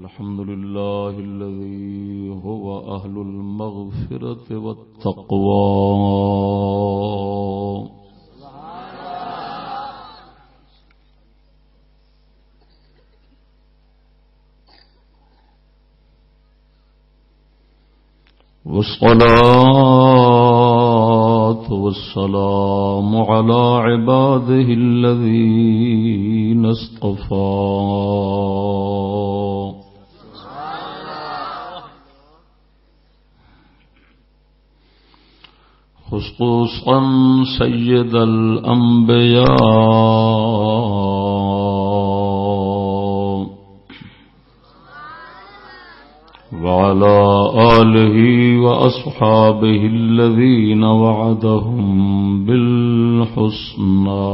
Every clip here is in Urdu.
الحمد لله الذي هو أهل المغفرة والتقوى والصلاة والسلام على عباده الذين اصطفى خصوصا سيد الأنبياء وعلى آله وأصحابه الذين وعدهم بالحسنى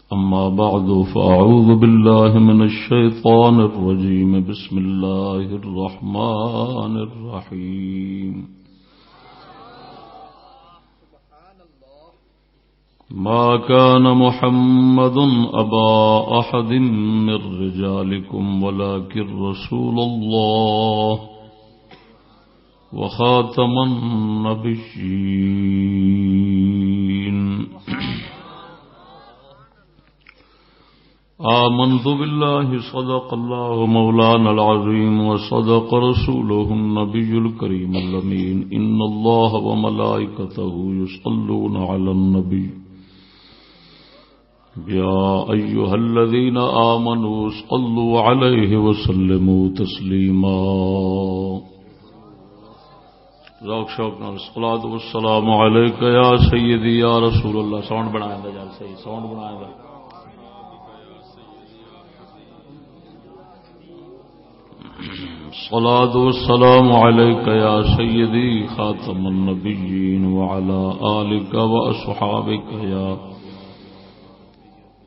أما بعد فأعوذ بالله من الشيطان الرجيم بسم الله الرحمن الرحيم ما كان محمد أبا أحد من رجالكم ولكن رسول الله وخاتم النبيين آمنت بالله صدق الله مولانا العظيم وصدق رسوله النبي الكريم الأمين إن الله وملائكته يصلون على النبي يا أيها الذين آمنوا صلوا عليه وسلموا تسليما ذوق شوق نال الصلاة والسلام عليك يا سيدي يا رسول الله ساؤنڈ بنایا دا جل صحیح ساؤنڈ بنایا دا الصلاة والسلام عليك يا سيدي خاتم النبيين وعلى آلك وأصحابك يا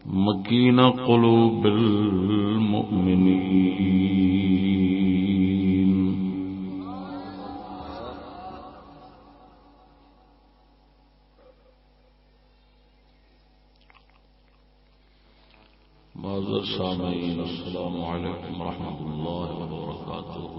مكين قلوب المؤمنين معزز السامعين السلام عليكم ورحمة الله وبركاته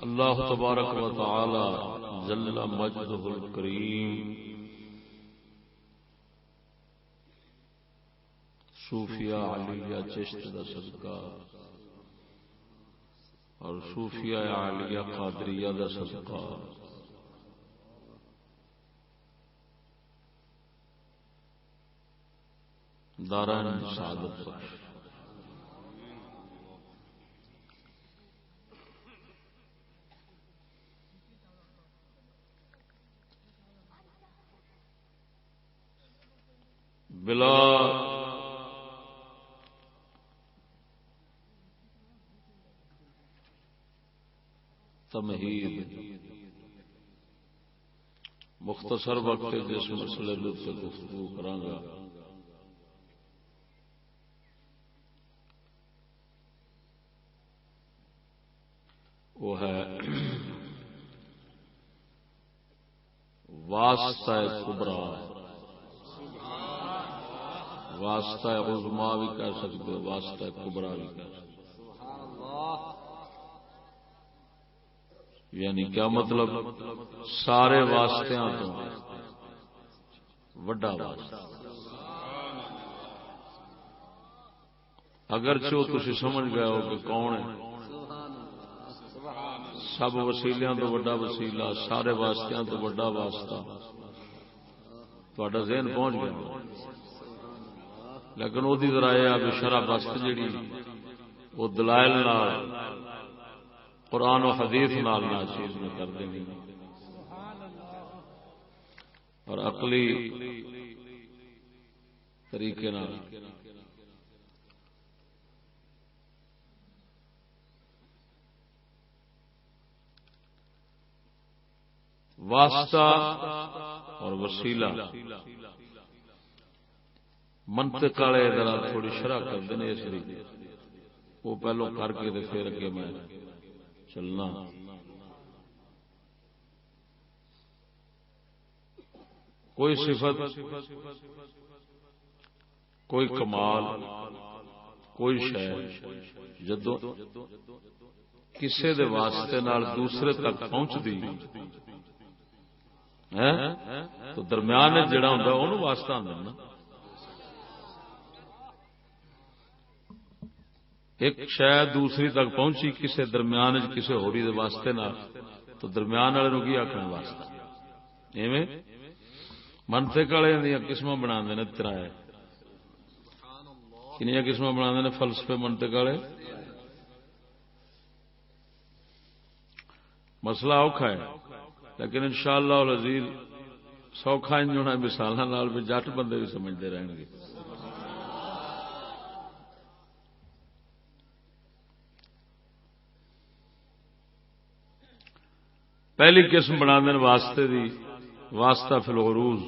اللہ تبارک و تعالی جل مجدہ الکریم صوفیہ عالیہ چشت دا صدقہ اور صوفیہ عالیہ قادریہ دا صدقہ دارین سعادت بخش بلا تمہید مختصر وقت جس مسئلے سے گفتگو کراں گا وہ ہے واسطہ کبریٰ واسطہ عظمیٰ بھی کہہ سکتے واسطہ کبریٰ بھی کہہ سکتے یعنی کیا مطلب سارے واسطیاں تو وڈا واسطہ اگرچہ تسی سمجھ گئے ہو کہ کون ہے سب وسیلیاں تو وڈا وسیلہ سارے واسطیاں تو وڈا واسطہ تہاڈا ذہن پہنچ گیا لیکن وہ ذرائع اب شرح بست جیڑی وہ دلائل نال قرآن و حدیث نال نہ چیز میں کر دینی اور عقلی طریقے نال واسطہ اور وسیلہ منطق والے ذرا تھوڑی شرح کرتے ہیں اس لیے وہ پہلو کر کے پھر اگے میں چلنا. کوئی صفت، کوئی کمال، کوئی شے جدو کسے دے واسطے نال دوسرے تک پہنچدی ہے تو درمیان جڑا ہوندا اونوں واسطہ ہوندا نا. ایک شے دوسری تک پہنچی کسے درمیان کسے ہوری دے واسطے نال تو درمیان والے نوں کی آکھنا واسطہ. ایویں منطق والے دیاں قسماں بناندے نے ترائے. کنیاں قسماں بناندے نے فلسفے منطق والے. مسئلہ اوکھا ہے لیکن انشاءاللہ العزیز سوکھا انج ہونا مثالاں نال بھی جٹ بندے بھی سمجھدے رہن گے. پہلی قسم بنا دین واسطے دی واسطہ فی العروض.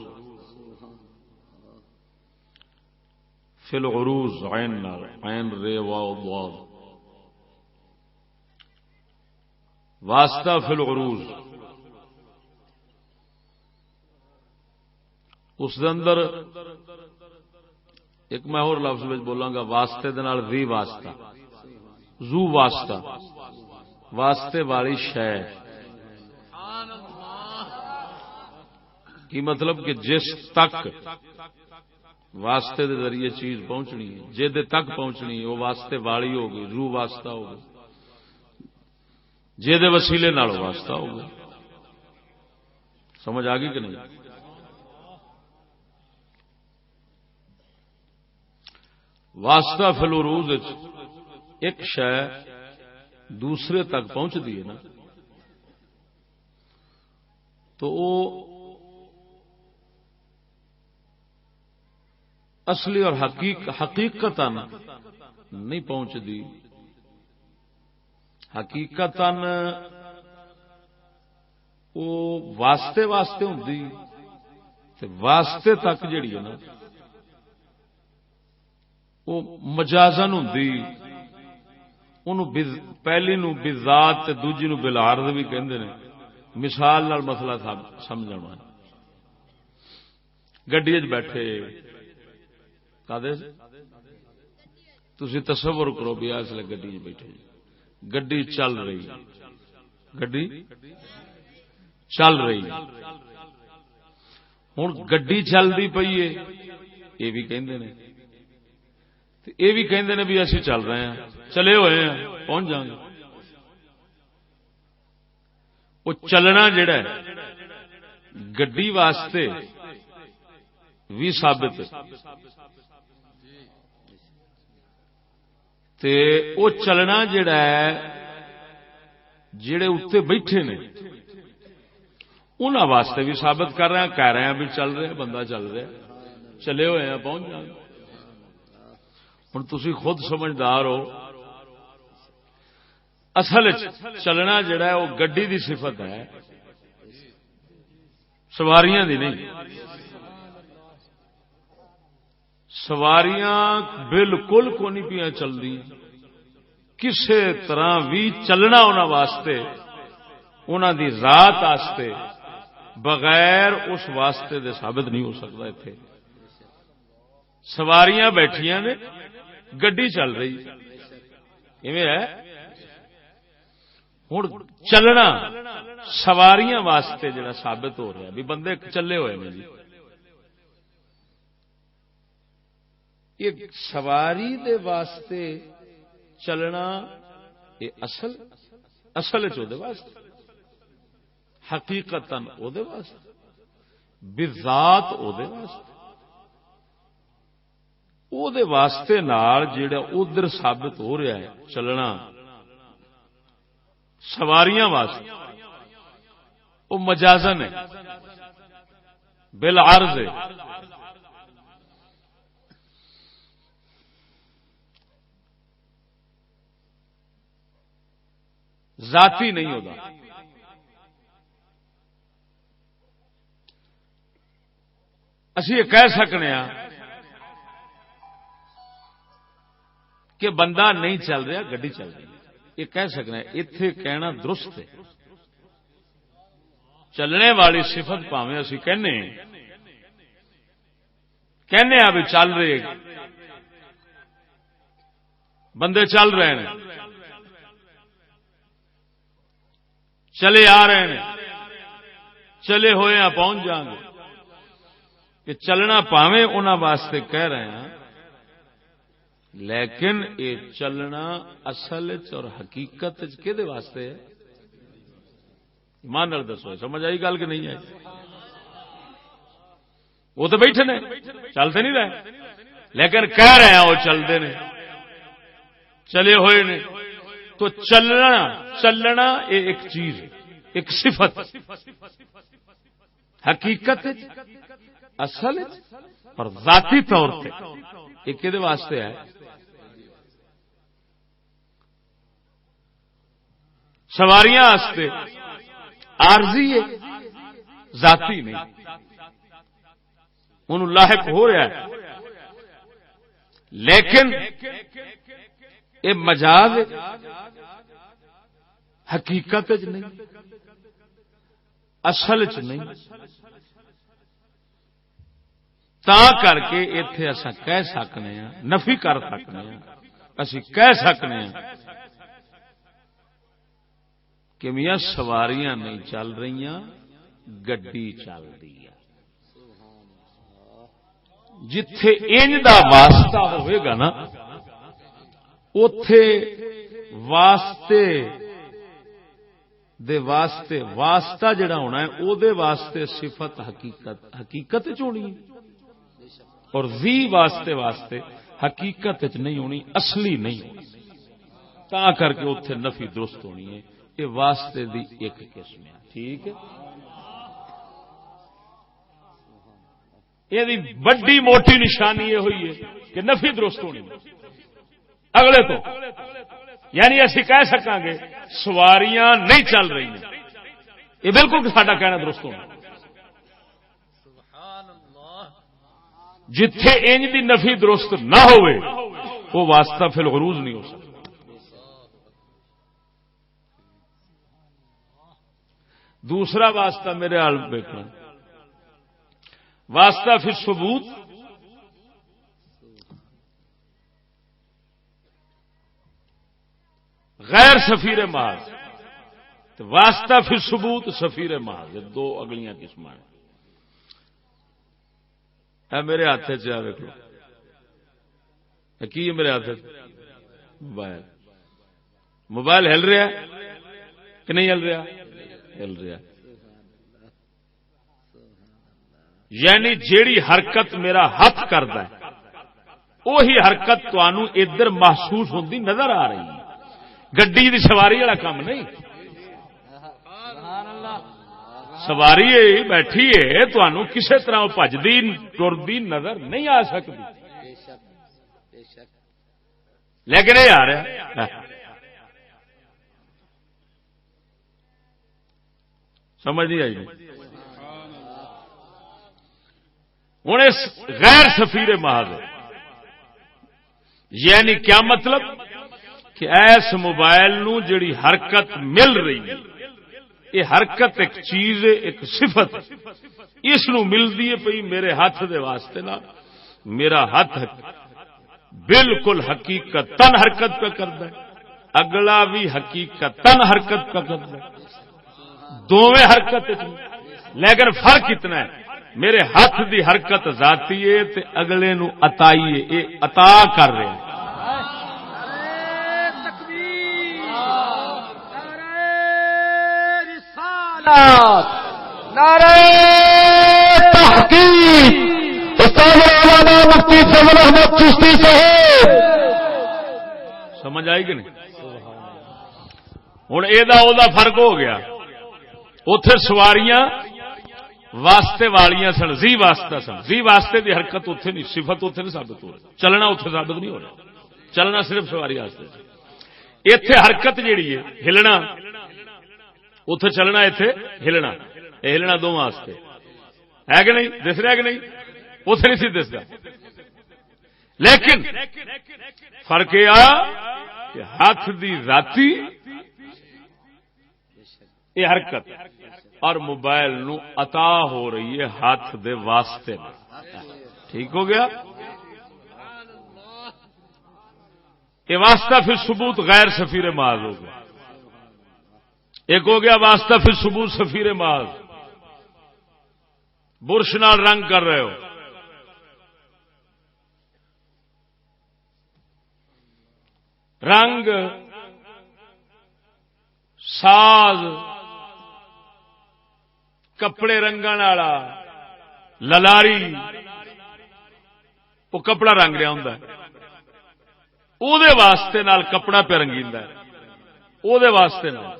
فی العروض عین نال عین رے واو ضاد واسطہ فی العروض. اس دے اندر ایک میں اور لفظ وچ بولاں گا واسطے دے نال ذی واسطہ ذو واسطہ واسطے والی شے. کی مطلب کہ جس تک واسطے دے ذریعے چیز پہنچنی ہے جے دے تک پہنچنی ہے وہ واسطے والی ہوگی ذو واسطہ ہوگی. جے دے وسیلے نال واسطہ ہوگا. سمجھ آ گئی کہ نہیں؟ واسطہ فی العروض ایک شے دوسرے تک پہنچتی ہے نا تو وہ اصلی اور حقیقت نہیں پہنچتی. حقیقت وہ واسطے واسطے ہوندی تے واسطے تک جڑی ہے نا وہ مجازن ہوندی. انہوں پہلی نو بذات تے دوجی نو بالعرض بھی کہندے نے. مثال نال مسئلہ سمجھنا. گڈی وچ بیٹھے تسی تصور کرو بھی اس لیے گڈی وچ بیٹھے گڈی چل رہی ہوں گڈی چلتی پئی ہے یہ بھی کہندے نے یہ بھی کہندے نے بھی اسی چل رہے ہیں چلے ہوئے ہیں پہنچ جائیں گے. وہ چلنا جڑا ہے گڈی واسطے بھی ثابت تے او چلنا جڑا ہے جڑے اتنے بیٹھے نے انہاں واسطے بھی ثابت کر رہے ہیں کہہ رہے ہیں بھی چل رہے بندہ چل رہا چلے ہوئے ہیں پہنچ جائیں. ہن تسی خود سمجھدار ہو اصل چلنا جڑا ہے وہ گڈی دی صفت ہے سواریاں دی نہیں. سواریاں بالکل کو نہیں پیا چلدی کسے طرح بھی چلنا انہاں واسطے انہاں دی ذات واسطے بغیر اس واسطے دے ثابت نہیں ہو سکتا. ایتھے سواریاں بیٹھیاں نے گڈی چل رہی ایویں ہے. ہن چلنا سواریاں واسطے جڑا ثابت ہو رہا ہے بھی بندے چلے ہوئے ہیں جی یہ سواری دے واسطے چلنا یہ اصل دے واسطے حقیقتاً او دے واسطے بذات او دے واسطے او دے واسطے نال جڑا ادھر ثابت ہو رہا ہے چلنا سواریاں واسطے وہ مجازن ہے بالعرض ہے. ذاتی نہیں ہوتا. اسی یہ کہہ سکنے ہاں کہ بندہ نہیں چل رہا گڈی چل رہی. یہ کہہ سکنا اتنے کہنا درست ہے. چلنے والی صفت پاویں اسی کہنے بھی چل رہے بندے چل رہے ہیں چلے آ رہے ہیں چلے ہوئے ہیں پہنچ جائیں گے. کہ چلنا پاویں انہاں واسطے کہہ رہے ہیں لیکن یہ چلنا اصل اور حقیقت کدے واسطے ہے؟ ایمان نال دسو سمجھ آئی گل کہ نہیں آئی؟ وہ تو بیٹھے نے چلتے نہیں رہے لیکن کہہ رہے ہیں وہ چلتے نے چلے ہوئے نے. تو چلنا یہ ایک چیز ایک صفت حقیقت اصل اور ذاتی طور پہ یہ کدے واسطے ہے؟ سواریاں واسطے عارضی ہے ذاتی نہیں. انہوں لاحق ہو رہا ہے لیکن یہ مجاز حقیقت نہیں اصل چ نہیں. تا کر کے ایتھے اساں کہہ سکنے ہیں نفی کر سکنے ہیں اسی کہہ سکنے ہیں کہ میاں سواریاں نہیں چل رہی گڈی چل رہی ہے. جتھے انج دا واسطہ ہوئے گا نا اوتھے واسطے دے واسطے واسطہ جڑا ہونا ہے او دے واسطے صفت حقیقت ہونی ہے اور ذی واسطے حقیقت نہیں ہونی اصلی نہیں ہونی. تا کر کے اوتھے نفی درست ہونی ہے. یہ واسطے دی ایک قسم ہے. ٹھیک ہے یہ بڑی موٹی نشانی یہ ہوئی ہے کہ نفی درست ہونی اگلے تو یعنی اسی کہہ سکاں گے سواریاں نہیں چل رہی ہیں یہ بالکل ساڈا کہنا درست ہونا. جتھے انج دی نفی درست نہ ہوئے وہ واسطہ فی الغروض نہیں ہو سکتا. دوسرا واسطہ میرے حال دیکھنا واسطہ فی ثبوت غیر سفیر محض واسطہ فی ثبوت سفیر محض دو اگلیاں قسم ہیں. اے میرے ہاتھ چ دیکھ لو کی ہے میرے ہاتھ موبائل ہل رہا کہ نہیں ہل رہا؟ ہل رہا. یعنی جیڑی حرکت میرا ہاتھ کرتا ہے وہی حرکت تانوں ادھر محسوس ہوندی نظر آ رہی ہے. گڈی دی سواری والا کام نہیں. سواری بیٹھی ہے تانوں کسے طرح بھجدی ٹردی نظر نہیں آ سکتی لیکن یہ آ رہا سمجھ نہیں آئی. ہوں غیر سفیر محض یعنی کیا مطلب کہ ایس موبائل نو جڑی حرکت مل رہی ہے یہ حرکت ایک چیز ایک صفت اس نو ملدی ہے پئی میرے ہاتھ دے واسطے نہ میرا ہاتھ بالکل حقیقت تن حرکت پہ کرتا ہے اگلا بھی حقیقت تن حرکت پہ کرتا ہے دونوں حرکت لیکن فرق اتنا ہے میرے ہاتھ دی حرکت ذاتی ہے تے اگلے نو عطائی ہے یہ عطا کر رہے ہیں. نعرہ تحقیق استاد مولانا مفتی فضل احمد چشتی صاحب. سمجھ آئی کہ نہیں؟ ہوں یہ فرق ہو گیا. اتے سواریاں واسطے والیاں سن زی واسطہ سن زی واسطے دی حرکت اتنے نہیں صفت اتنے نہیں ثابت ہو رہی چلنا اتنے ثابت نہیں ہو رہا چلنا صرف سواری واسطے. اتے حرکت جیڑی ہے ہلنا اتے چلنا اتے ہلنا، ہلنا دونوں واسطے ہے کہ نہیں؟ دس رہا کہ نہیں؟ اتے نہیں سی دستا، لیکن فرق یہ آ کہ ہاتھ دی ذاتی یہ حرکت اور موبائل نو عطا ہو رہی ہے ہاتھ دے واسطے میں. ٹھیک ہو گیا؟ یہ واسطہ پھر ثبوت غیر سفیر محض ہو گیا. ایک ہو گیا واسطہ پھر ثبوت سفیر محض، برش نال رنگ کر رہے ہو، رنگ ساز کپڑے رنگن والا للاری وہ کپڑا رنگ رہا ہوں او دے واسطے نال کپڑا پہ رنگیندا ہے او دے واسطے نال،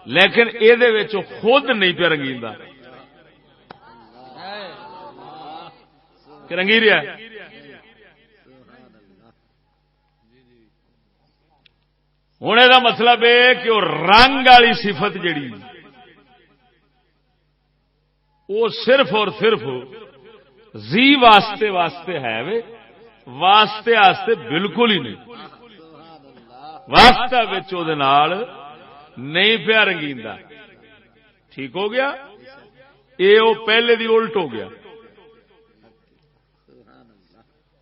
لیکن اے دے وچ خود نہیں پہ رنگیندا کہ رنگی رہا ہے. ہوں یہ مطلب ہے کہ وہ رنگ والی صفت جڑی وہ صرف اور صرف زی واسطے واسطے ہے وے، واسطے واسطے بالکل ہی نہیں. واسطہ نہیں پیا رنگیندا. ٹھیک ہو گیا؟ یہ وہ پہلے دی الٹ ہو گیا.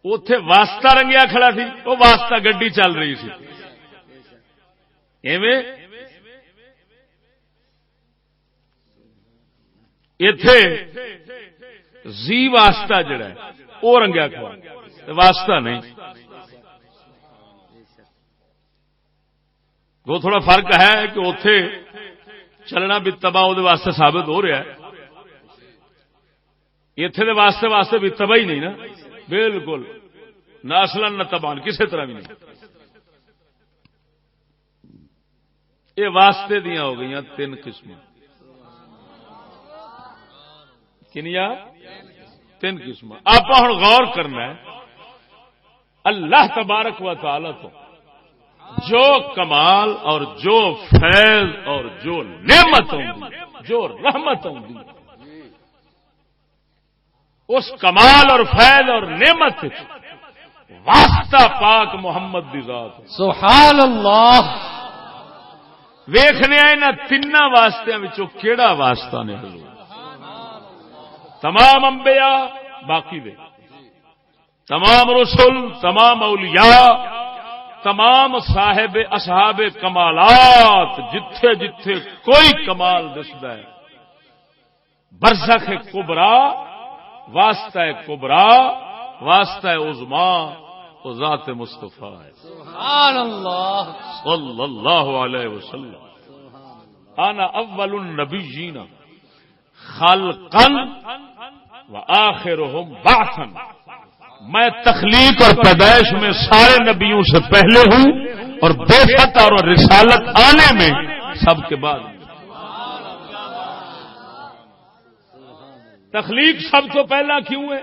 اتے واسطہ رنگیا کھڑا سی، وہ واسطہ گڈی چل رہی سی. اتے زی واسطہ جڑا ہے وہ رنگیا کھڑا، واسطہ نہیں. وہ تھوڑا فرق ہے کہ اتے چلنا بھی تباہ وہ واسطے ثابت ہو رہا ہے، اتے دے واسطے واسطے بھی تباہ ہی نہیں نا، بالکل نہ اصلا نہ تبان کسی طرح بھی نہیں. یہ واسطے دیا ہو گئی 3 قسم. کنیا 3 قسم. آپ ہوں غور کرنا ہے اللہ تبارک و تعالی تو جو کمال اور جو فیض اور جو نعمت ہوندی، جو رحمت ہوندی، اس کمال اور فیض اور نعمت واسطہ پاک محمد دی ذات. سبحان اللہ. ویکھنے ان 3 واسطیاں وچوں کیڑا واسطہ نے حضور؟ تمام انبیاء باقی دے، تمام رسول، تمام اولیاء، تمام صاحب اصحاب کمالات، جتھے جتھے کوئی کمال دسدا ہے برزخ کبرا، واسطہ کبرا، واسطہ عظما وہ ذات مصطفیٰ ہے. سبحان اللہ صلی اللہ علیہ وسلم. انا اول النبیین خلقا وآخرهم بعثا. میں تخلیق اور پیدائش میں سارے نبیوں سے پہلے ہوں اور بعثت اور رسالت آنے میں سب کے بعد. تخلیق سب تو پہلا کیوں ہے؟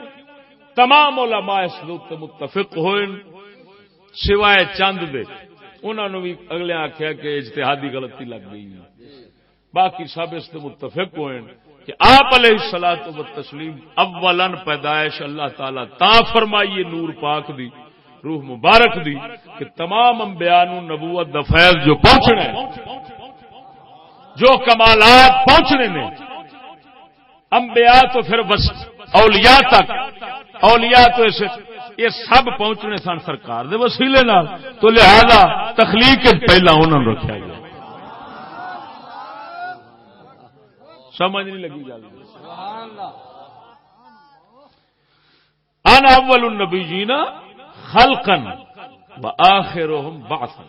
تمام علماء اس لوگ متفق ہوئے سوائے چند دے، انہوں نے بھی اگلے آخیا کہ اجتہادی غلطی لگ گئی ہے. باقی سب اس سے متفق ہوئے کہ آپ علیہ الصلوۃ والتسلیم اولن پیدائش اللہ تعالی تا فرمائیے نور پاک دی، روح مبارک دی، کہ تمام انبیاء نو نبوت دا فیض جو پہنچنا ہے، جو کمالات پہنچنے نے، انبیاء تو پھر بس اولیاء تک، اولیاء تو اسے یہ سب پہنچنے سن سرکار دے وسیلے نال، تو لہذا تخلیق پہلا انہوں نے رکھا گیا. سمجھ نہیں لگی گل؟ انا اول النبیین خلقا وآخرهم بعثا.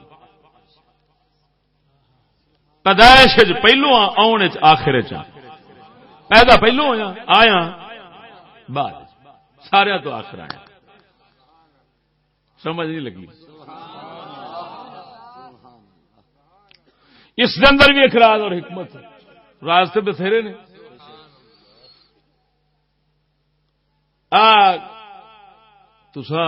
پیدائش پہلو آنے آخر پیدا پہلو ہویا آیا بعد سارے تو آخر آیا. سمجھ نہیں لگی؟ اس کے اندر بھی ایک راز اور حکمت ہے. راستے بتھیرے نے. تسا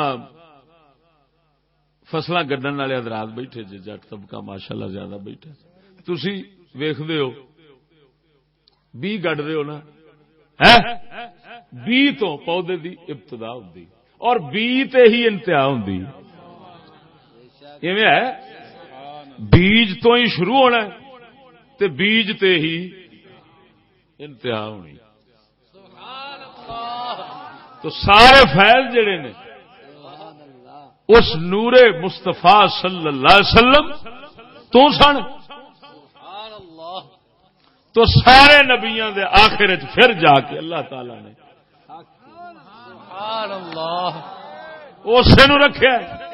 فصل گڈن والے حضرات بیٹھے جی، جٹ طبقہ ماشاءاللہ زیادہ بیٹھے، تسی ویکھدے ہو بی گڈ رہے ہو نا بی تو پودے دی ابتدا ہوندی اور بی تے ہی انتہا ہوندی ایویں ہے بیج تو ہی شروع ہونا ہے تے بیج تے ہی انتہا ہونی تو سارے فیض جڑے نے اس نور مصطفیٰ صلی اللہ علیہ وسلم تو سن تو سارے نبیاں دے آخر پھر جا کے اللہ تعالی نے اسے نو رکھیا ہے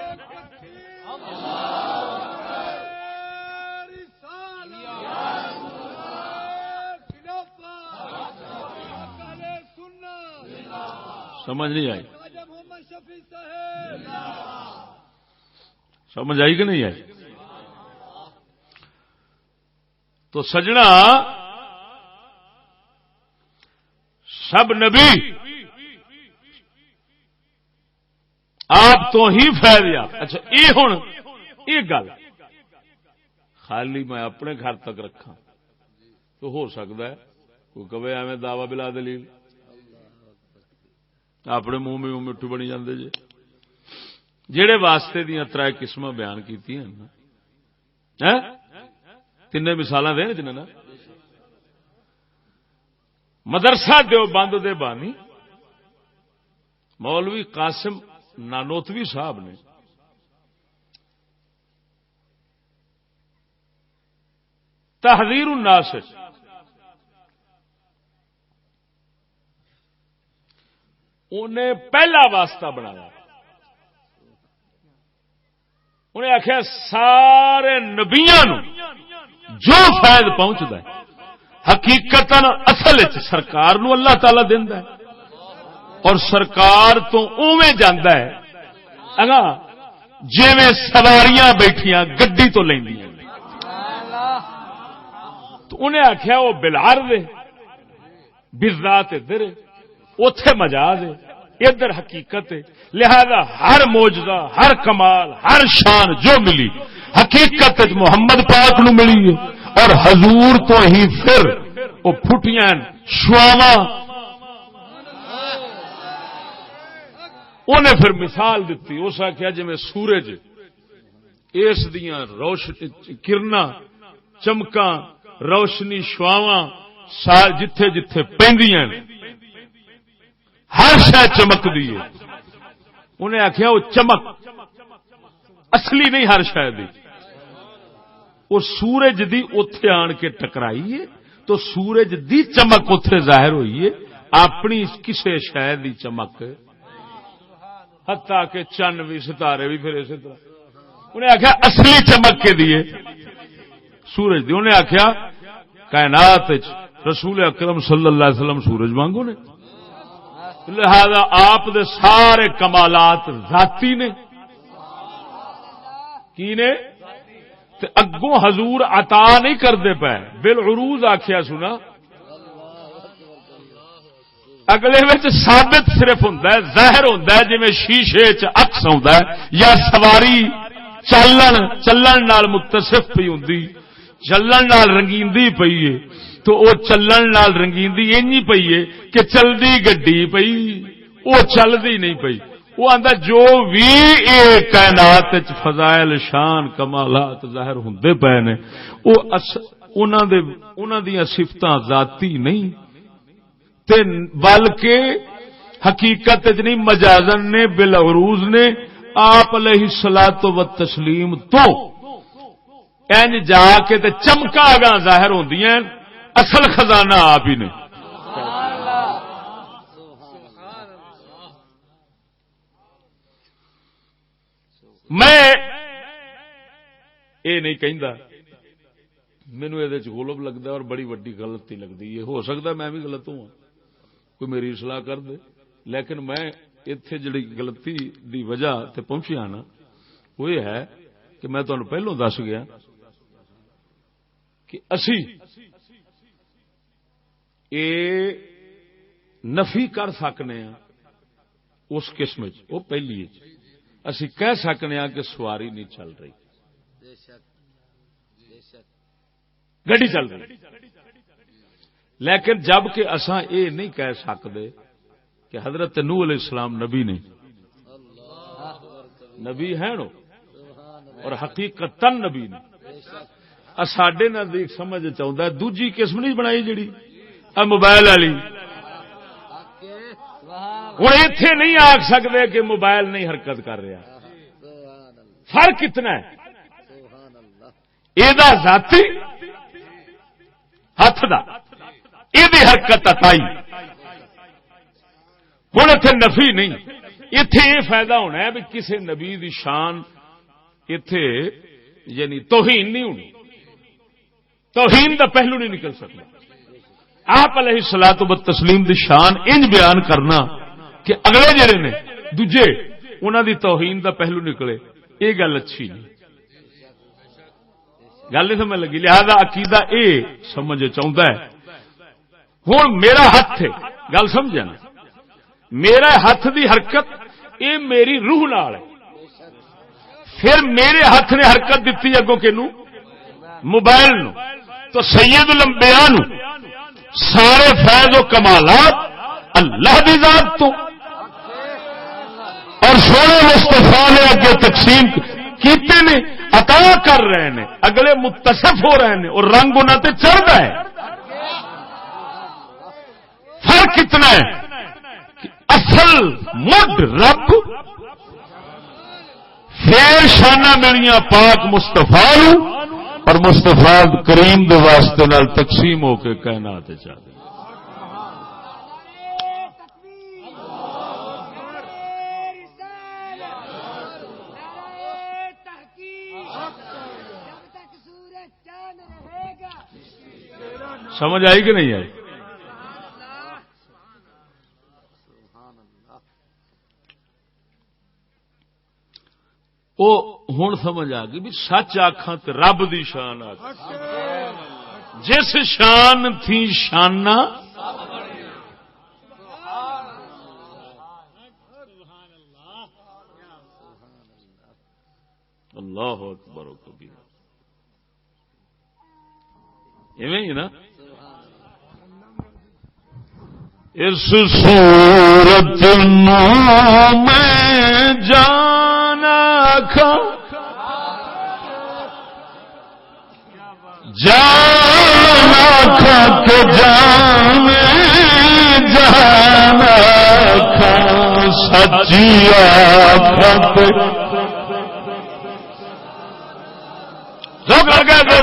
سمجھ نہیں آئی سمجھ آئی کہ نہیں آئی تو سجنا سب نبی آپ تو ہی فیض یاب اچھا یہ ہوں یہ گل خالی میں اپنے گھر تک رکھا تو ہو سکتا ہے کوئی کبھی ایویں دعوی بلا دلیل اپنے منہ میں مٹھو بنی جاندے جے جہے واسطے دیا تر قسم بیان کی تین مثال دے جنہیں نا مدرسہ دیوبند دے بانی مولوی قاسم نانوتوی صاحب نے تحذیر الناس انہیں پہلا واسطہ بنایا انہیں آخیا سارے نبیاں نو جو فائد پہنچتا ہے حقیقت اصل سرکار نو اللہ تعالی دیندا ہے اور سرکار تو اوویں جاندا ہے اگا جویں سواریاں بیٹھیاں گڈی تو لیندیاں تو انہیں آخیا وہ بلار دے بذات ادھر اوتھے مجاز ہے ادھر حقیقت ہے لہذا ہر معجزہ ہر کمال ہر شان جو ملی حقیقت محمد پاک نو ملی ہے اور حضور تو ہی پھر وہ پھٹیاں شواواں انہیں پھر مثال دیتی اس آخیا جی میں سورج اس دیاں روشنی کرنا چمکاں روشنی شواواں جتھے جتھے پیندیاں ہر شے چمک دی ہے انہیں آخیا وہ چمک اصلی نہیں ہر شے دی وہ سورج دی اتے آن کے ٹکرائی ہے تو سورج دی چمک اتے ظاہر ہوئی ہے اپنی کسے شے دی چمک حتیٰ کہ چن بھی ستارے بھی پھر اسی طرح انہیں آخیا اصلی چمک کے دیے سورج دی انہیں آخیا کائنات رسول اکرم صلی اللہ علیہ وسلم سورج وانگو نے لہذا آپ دے سارے کمالات ذاتی نے کی نے تے اگوں حضور عطا نہیں کرتے پے بالعروض آخیا سنا اگلے وچ ثابت صرف ہوندا ہے ظاہر ہوندا ہے جویں شیشے چ عکس ہوندا ہے یا سواری چلن نال متصف پئی ہوندی چلن نال رنگیندی پئی ہے تو وہ چلن نال رنگیندی اینی پئی ہے کہ چلدی گڈی پئی وہ چلدی نہیں پئی وہ آندا جو بھی اے کائنات وچ فضائل شان کمالات ظاہر ہوندے پے نے وہ انہاں دی صفتاں ذاتی نہیں تے بلکہ حقیقت وچ نہیں مجازن نے بالعروض نے آپ علیہ الصلوۃ والتسلیم تو این جا کے تے چمکا گا ظاہر ہوندیاں اصل خزانہ آپ ہی نے میں یہ نہیں کہندا مینوں یہ غلط لگتا اور بڑی وڈی غلطی لگتی ہے ہو سکتا میں بھی غلط ہوں کوئی میری اصلاح کر دے لیکن میں اتنے جڑی غلطی دی وجہ تے پہنچیا نا وہ یہ ہے کہ میں تمہیں پہلوں دس گیا کہ اسی نفی کر سکنے ہیں اس قسم وہ پہلی اسی کہہ سکنے ہیں کہ سواری نہیں چل رہی گاڑی چل رہی لیکن جب کہ اساں یہ نہیں کہہ سکتے کہ حضرت نوح علیہ السلام نبی نہیں، نبی ہیں نو اور حقیقتاً نبی نہیں. ساڈے نزدیک سمجھ چاہتا ہے دوجی قسم نہیں بنائی جڑی موبائل والی. ہوں ایتھے نہیں آکھ سکتے کہ موبائل نہیں حرکت کر رہا. فرق کتنا ہے یہ ذاتی ہاتھ دا یہ حرکت عطائی. ہوں اتنے نفی نہیں، اتے یہ فائدہ ہونا ہے بھی کسی نبی دی شان اتے یعنی توہین نہیں ہونی، توہین دا پہلو نہیں نکل سکتا. آپ علیہ الصلوۃ والتسلیم دی شان انج بیان کرنا کہ اگلے جڑے نے دوجے انہاں دی توہین دا پہلو نکلے، یہ گل اچھی نہیں، گل نہیں سمجھ لگی. لہذا عقیدہ اے سمجھ چاہتا ہے. ہوں میرا ہاتھ ہے، گل سمجھا نا، میرا ہاتھ دی حرکت یہ میری روح نال ہے. پھر میرے ہاتھ نے حرکت دیتی اگوں کنو موبائل نو. تو سید الانبیاء نو سارے فیض و کمالات اللہ دی ذات تو اور سونے مصطفیٰ نے اگے تقسیم کیتے نے، عطا کر رہے ہیں، اگلے متصف ہو رہے ہیں اور رنگ انہوں تے چڑھ رہا ہے. فرق کتنا ہے کہ اصل مڈ رب پھر شانہ میریاں پاک مصطفیٰ اور مصطفیٰ کریم دے واسطے نال تقسیم ہو کے کائنات چاہ دے. سمجھ آئی کہ نہیں آئی؟ وہ ہوں سمجھ آ گئی بھی سچ آخا تو رب دی شان آ جس شان تھی شانہ اللہ اکبر و کبیر. ایویں ہی نا اس صورت میں جانا کھا جانا کھا کے جانا کھا سچیا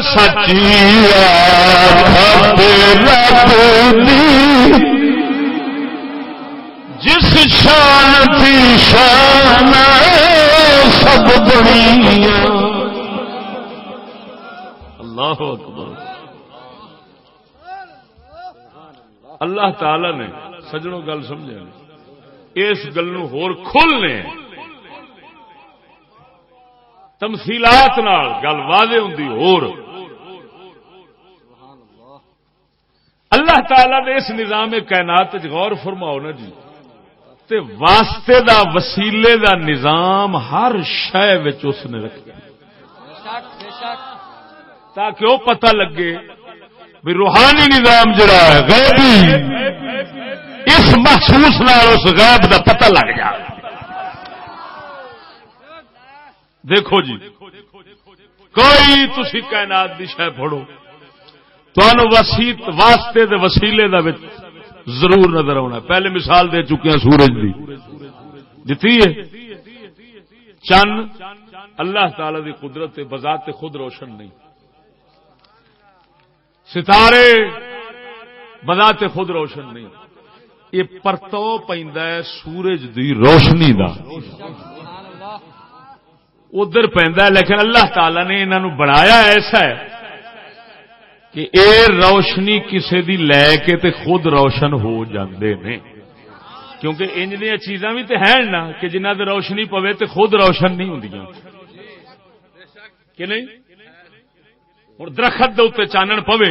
سچیا جس شان تھی شان سب دنیا. اللہ اکبر. اللہ تعالی نے سجنوں گل سمجھا اس گل نو ہور کھولنے تمثیلات نال گل واضح ہوندی. اور اللہ تعالی نے اس نظام کائنات غور فرماؤ نا جی، تے واسطے دا وسیلے دا نظام ہر شے وچ اس نے رکھا تاکہ وہ پتہ لگے بھی روحانی نظام جڑا ہے غیبی، اس محسوس نال اس غیب دا پتہ لگ جائے. دیکھو جی کوئی تسی کائنات دی شے پڑھو تانوں واسطے دے وسیلے دا وچ ضرور نظر آنا. پہلے مثال دے چکے ہیں سورج دی دتی ہے. چند اللہ تعالی دی قدرت بذات خود روشن نہیں، ستارے بذات خود روشن نہیں، یہ پرتو پیندا ہے سورج دی روشنی دا ادھر پیندا ہے. لیکن اللہ تعالی نے انہاں نو بنایا ایسا ہے کہ اے روشنی کسے دی لے کے تے خود روشن ہو جاندے نے. کیونکہ انج دی چیزاں بھی تے ہیں نا کہ جنہاں تے روشنی پوے تے خود روشن نہیں ہوندیاں کہ نہیں. ہن درخت دے اوتے چانن پوے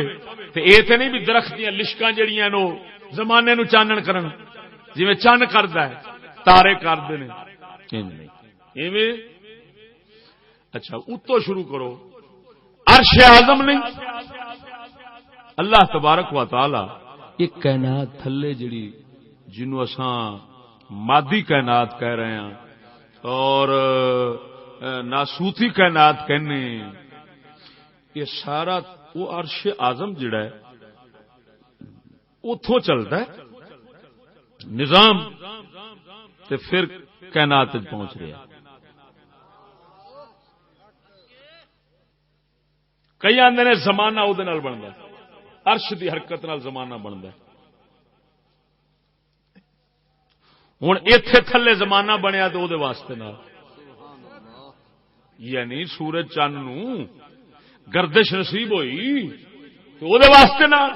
تے اے تے نہیں بھی درخت دیاں لشکاں جڑیاں نو زمانے نو چانن کرن جویں چن کردا ہے تارے کردے نے انج نہیں ایویں. اچھا اتو شروع کرو عرش اعظم نہیں. اللہ تبارک و تعالی یہ کائنات تھلے جڑی جنوں اساں مادی کائنات کہہ رہے ہیں اور ناسوتی کائنات کہنے، یہ سارا وہ عرش اعظم جڑا ہے اتوں چلتا ہے نظام تے پھر کائنات پہنچ رہا. کئی آندے نے زمانہ وہ بنتا ہے، عرش دی حرکت نال زمانہ بنتا ہے. ہوں ایتھے تھلے زمانہ بنیا تو وہ واسطے نال، یعنی سورج چند نو گردش نصیب ہوئی تو وہ واسطے نال،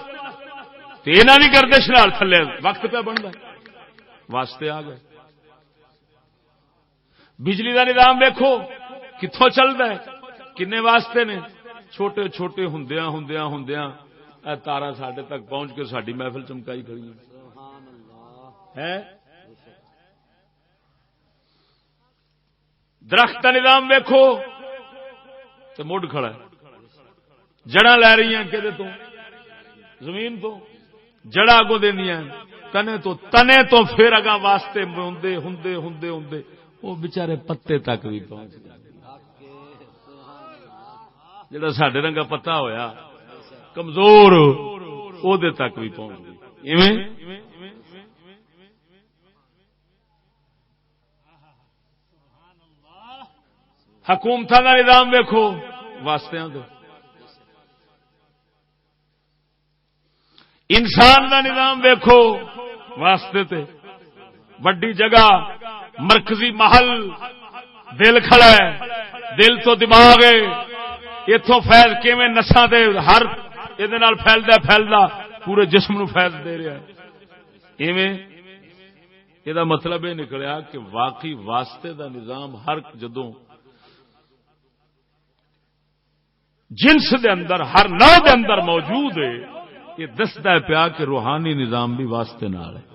انہاں دی گردش نال تھلے وقت پہ بنتا واسطے آ گئے. بجلی دا نظام دیکھو کتوں چلتا ہے، کنے واسطے نے، چھوٹے چھوٹے ہوندیاں ہوندیاں ہوندیاں تارا ساڈے تک پہنچ کے ساڈی محفل چمکائی کھڑی ہے. درخت کا نظام ویکھو تو مڈ کھڑا ہے، جڑاں لے رہی ہیں کہ تو زمین تو جڑا اگوں دینیاں تنے تو پھر اگاں واسطے ہوندے ہوندے ہوندے ہوندے وہ بچارے پتے تک بھی پہنچ گئے. جڑا ساڈے رنگا پتا ہویا کمزور او دے تک بھی پہنچ گئی. ایویں حکومتاں دا نظام ویکھو واسطیاں دے، انسان دا نظام ویکھو واسطے تے. بڑی جگہ مرکزی محل دل کھڑا ہے، دل تو دماغ ہے، اتوں فیض کیویں نساں دے ہر یہ پھیلدا پورے جسم نو فیض دے رہا ہے. ایویں یہ مطلب یہ نکلیا کہ واقعی واسطے دا نظام ہر جدوں جنس دے اندر ہر نوع دے اندر موجود ہے. یہ دستا ہے پیا کہ روحانی نظام بھی واسطے نال ہے،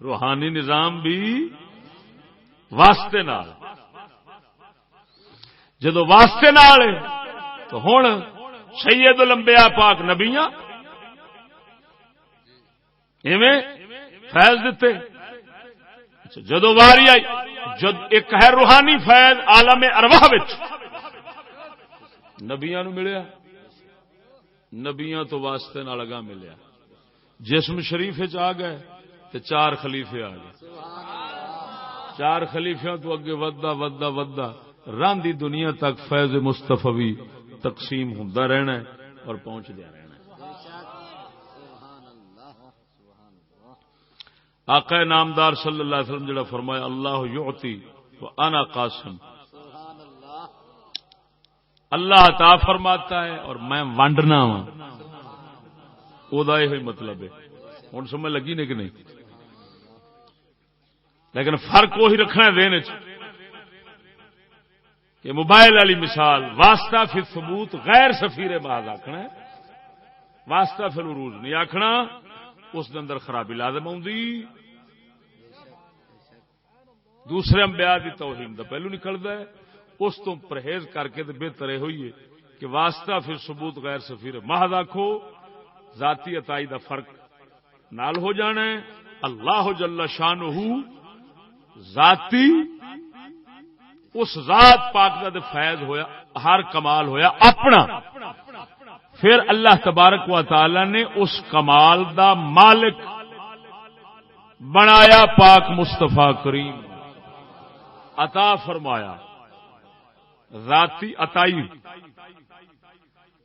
روحانی نظام بھی واسطے نال. جدو واسطے نال ہے تو ہن سید الانبیاء پاک نبیاں ایویں فیض دیتے. جدو واری آئی جد ایک ہے روحانی فیض عالم ارواح وچ نبیاں نو ملیا، نبیاں تو واسطے نال اگاں ملیا. جسم شریف وچ آ گئے تے چار خلیفے آ گئے. چار خلیفیاں تو اگے ودا ودا ودا راندی دنیا تک فیض مصطفی تقسیم ہوندا رہنا ہے اور پہنچدا رہنا ہے. آقا نامدار صلی اللہ علیہ وسلم جڑا فرمایا اللہ یعطی وانا قاسم، اللہ عطا فرماتا ہے اور میں ونڈنا وا، او دا یہ مطلب ہے. ہن سمجھ لگی نہیں کہ نہیں؟ لیکن فرق وہی رکھنا ہے ذہن وچ کہ موبائل والی مثال واسطہ فی ثبوت غیر سفیر محض آکھنا ہے، واسطہ فی العروج نہیں آکھنا. اس دے اندر خرابی لازم ہوندی. دوسرے انبیاء دی توہین دا پہلو نکلدا ہے. اس تو پرہیز کر کے بہتر یہ ہوئی ہے کہ واسطہ پھر ثبوت غیر سفیر محض آکھو، ذاتی عطائی دا فرق نال ہو جانا ہے. اللہ جل شانہ ذاتی اس ذات پاک دا فیض ہویا، ہر کمال ہویا اپنا. پھر اللہ تبارک و تعالی نے اس کمال دا مالک بنایا پاک مصطفیٰ کریم، عطا فرمایا. ذاتی عطائی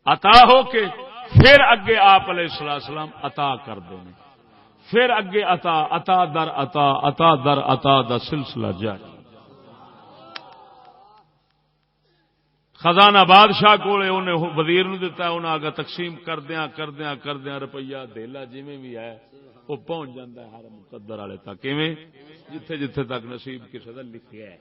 عطا ہو کے پھر اگے آپ علیہ السلام عطا کر دیں، پھر اگے عطا عطا در عطا عطا در عطا دا سلسلہ جاری. خزانہ بادشاہ کولے انہیں وزیر نو دیتا، انہیں آگا تقسیم کردیاں کردیاں کردیاں روپیہ دھیلا جویں بھی ہے وہ پہنچ جاتا ہے ہر مقدر والے تک، ایویں جتھے جتھے تک نصیب کسی دا لکھیا ہے.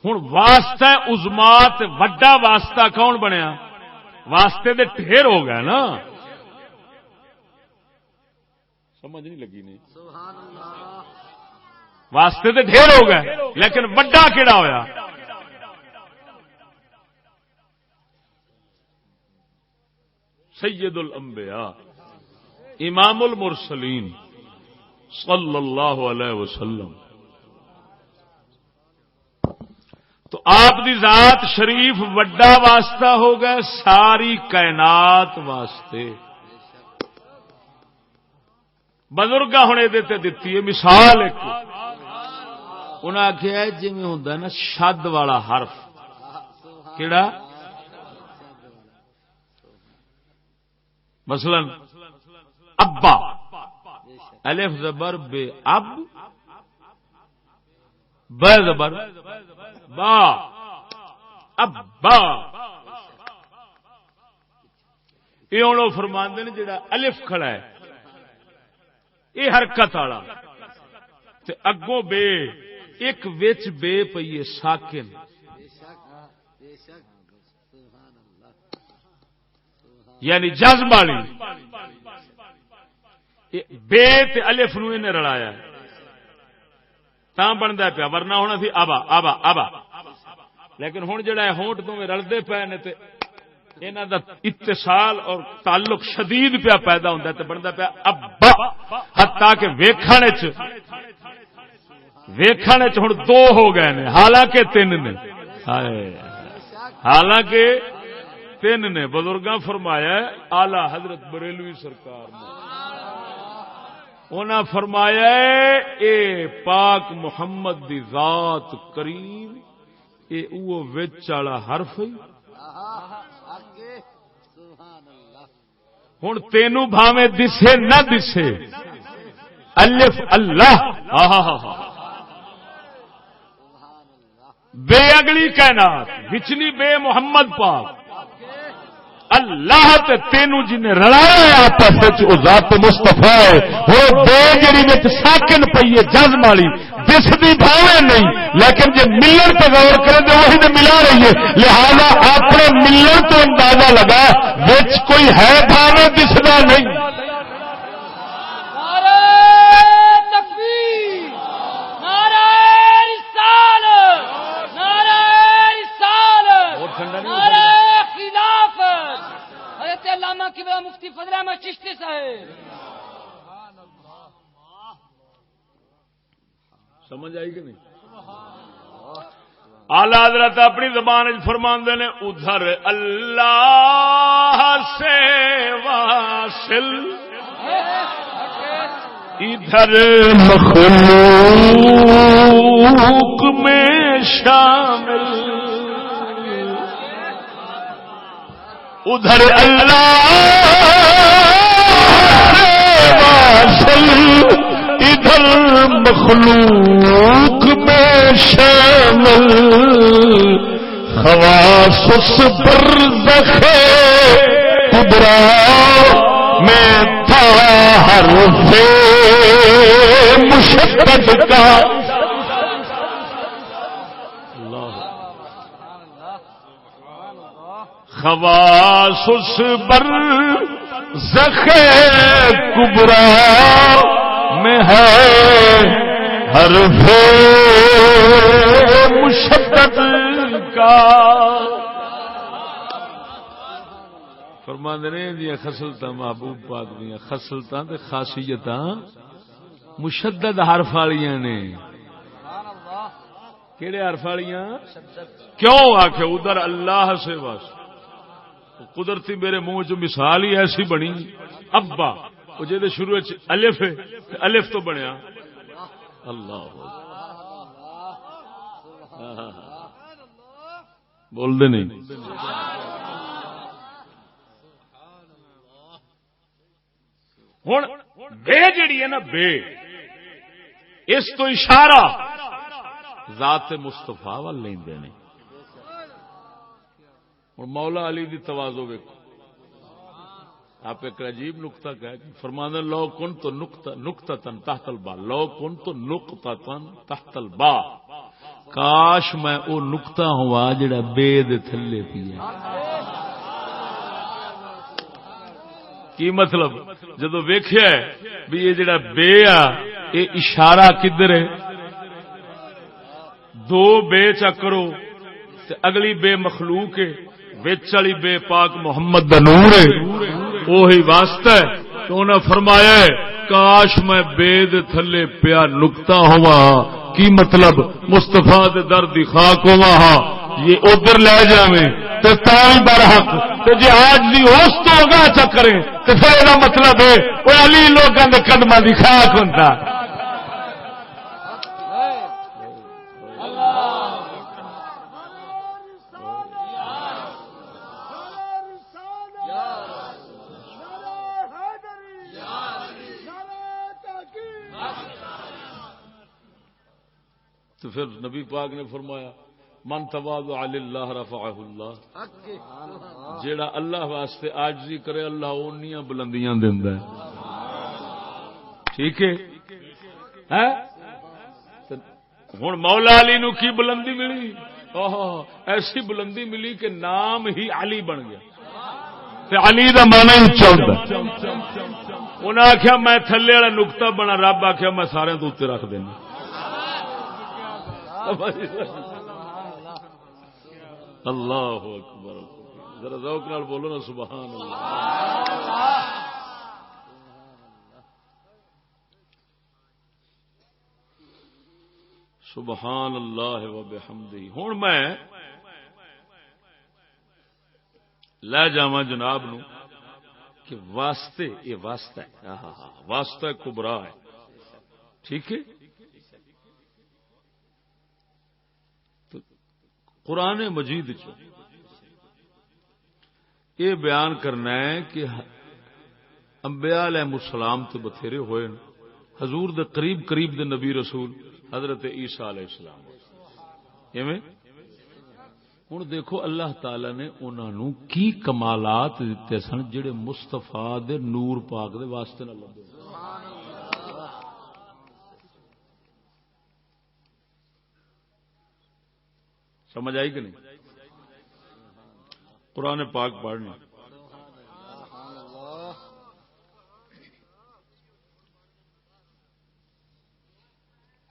ہوں واسطہ عظما تے وڈا واسطہ کون بنیا؟ واسطے دے ڈھیر ہو گئے نا. سمجھ نہیں لگی نہیں؟ واسطے تے ڈھیر ہو گئے لیکن وڈا کیڑا ہویا؟ سید الانبیاء امام المرسلین صلی اللہ علیہ وسلم. تو آپ دی ذات شریف وڈا واسطہ ہو گئے ساری کائنات واسطے. بزرگاں ہن یہ دتی ہے مثال ایک انہاں آخیا جی ہوندا نا شد والا حرف کیڑا مثلا ابا الف زبر بے اب با زبر با ابا یہ ہوں فرماندے نے جڑا الف کھڑا ہے یہ حرکت والا تے اگوں بے ایک وچ بے پئیے ساکن یعنی جزم والی بے تے الف نو نے رلایا تاں بندا پیا ورنہ ہونا سی ابا ابا ابا لیکن ہن جڑا ہے ہونٹ تو رلدے پے نے تے انہاں دا اتصال اور تعلق شدید پیا پیدا ہوندا تے بندا پیا ابا حتیٰ کہ ویکھن وچ ہن دو ہو گئے نے حالانکہ تین نے حالانکہ تین نے. بزرگاں فرمایا اعلی حضرت بریلوی سرکار نے انہاں فرمایا اے پاک محمد دی ذات کریم اے او وچ والا حرف ہے. ہن تینوں بھاویں دسے نہ دسے الف اللہ بے اگلی کائنات وچلی بے محمد پاک اللہ تے تینوں جنہیں رلایا آپس وچ او ذات مصطفیٰ ہے. وہ بے جڑی وچ ساکن پئی ہے جزم والی دسدی بھاویں نہیں لیکن جے ملن تے غور کرے تے وہی تے ملا رہی ہے. لہذا اپنے ملن تو اندازہ لگا وچ کوئی ہے بھاویں دسدا نہیں. مفتی فضل احمد چشتی صاحب سمجھ آئی کہ نہیں؟ اعلی حضرت اپنی زبان فرماندے نے ادھر اللہ سے واصل ادھر مخلوق میں شامل ادھر اللہ واصل ادھر مخلوق میں شامل خواص برزخ کبریٰ میں تھا حرف مشدد کا خواص برزخ کبریٰ میں ہے حرف مشدد کا. فرماندے نے دی خصلتاں محبوب پاک دی خصلتاں تے خاصیتاں مشدد حرف والیاں نے. کیڑے حرف والیاں؟ کیوں آکھے ادھر اللہ سے بس قدرتی میرے منہ جو مثال ہی ایسی بنی ابا وہ جے شروع الف ہے الف تو بنیا اللہ بول دے نہیں. ہن بے جڑی ہے نا بے اس تو اشارہ ذات مصطفیٰ وال لیندے نے. اور مولا علی دی تواضع ویکھو آپ ایک عجیب نقطہ کہا کہ فرمانا لو کن تو نقطتن تحت البا لو کن تو نقطتن تحت البا کاش میں او نقطہ ہوا جڑا بے دے تھلے پیا. کی مطلب جدو ویکھیا ہے بھی یہ جڑا بے آ یہ اشارہ کدھر ہے دو بے چا کرو تے اگلی بے مخلوق ہے وچ والی بے پاک محمد دا نور ہے. وہی واسطہ ہے تو انہیں فرمایا ہے کاش میں بید تھلے پیا نکتا ہوا کی مطلب مستفا دے در دی خاک ہوا یہ ادھر لے جاویں تو تاں برحق تو جی آج بھی اس تو اگاں چکریں تو پھر یہ مطلب ہے وہ علی لوگوں کے قدموں دی خاک ہوتا تو پھر نبی پاک نے فرمایا من تواضع للہ رفعہ اللہ جیڑا اللہ واسطے عاجزی کرے اللہ اونیاں بلندیاں دیندا ہے ٹھیک ہے ہن مولا علی نو کی بلندی ملی ایسی بلندی ملی کہ نام ہی علی بن گیا تے علی دا معنی اونچا ہوندا انہاں آکھیا میں تھلے والا نقطہ بنا رب آکھیا میں سارے تو اوتے رکھ دینا اللہ اکبر ذرا ذوق نال بولو نا سبحان اللہ سبحان اللہ و بحمدہ ہن میں لے جاواں جناب نو کہ واسطے یہ واسطہ ہے واسطہ کبرا ہے ٹھیک ہے قرآن مجید یہ بیان کرنا ہے کہ انبیاء علیہ السلام تو بتھیرے ہوئے حضور دے قریب قریب دے نبی رسول حضرت عیسیٰ علیہ السلام ہوں دیکھو اللہ تعالی نے انہوں کی کمالات دیتے سن جڑے مصطفیٰ دے نور پاک دے واسطے نہ لبے سمجھ آئی کہ نہیں قرآن پاک پڑھنا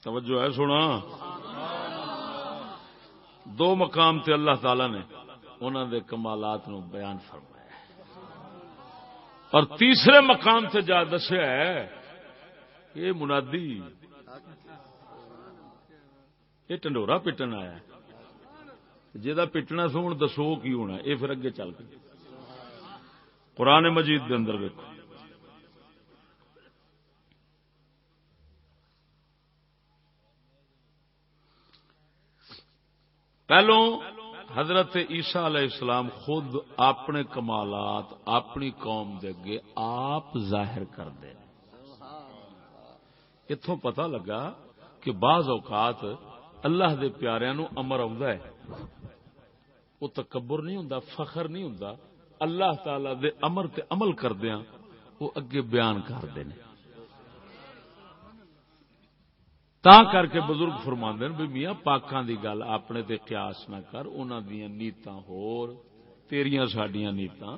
توجہ ہے سنا دو مقام تے اللہ تعالی نے انہوں دے کمالات نو بیان فرمایا اور تیسرے مقام تے جا دسیا ہے یہ منادی یہ ٹنڈورا پٹن آیا ہے جہاں پٹنا سو ہوں دسو کی ہونا یہ پھر اگے چل کے قرآن مجید کے اندر ویکو پہلو حضرت عیسیٰ علیہ السلام خود اپنے کمالات اپنی قوم دے اگے آپ ظاہر کر دے اتوں پتہ لگا کہ بعض اوقات اللہ دے پیاریاں نو امر آؤندا ہے وہ تکبر نہیں ہوندا فخر نہیں ہوندا اللہ تعالی دے امر تے عمل کردیاں وہ اگے بیان کردے نے تا کر کے بزرگ فرماندے نے بھی میاں پاکاں دی گل اپنے تے قیاس نہ کر انہاں دیاں نیتاں ہور تیریاں ساڈیاں نیتاں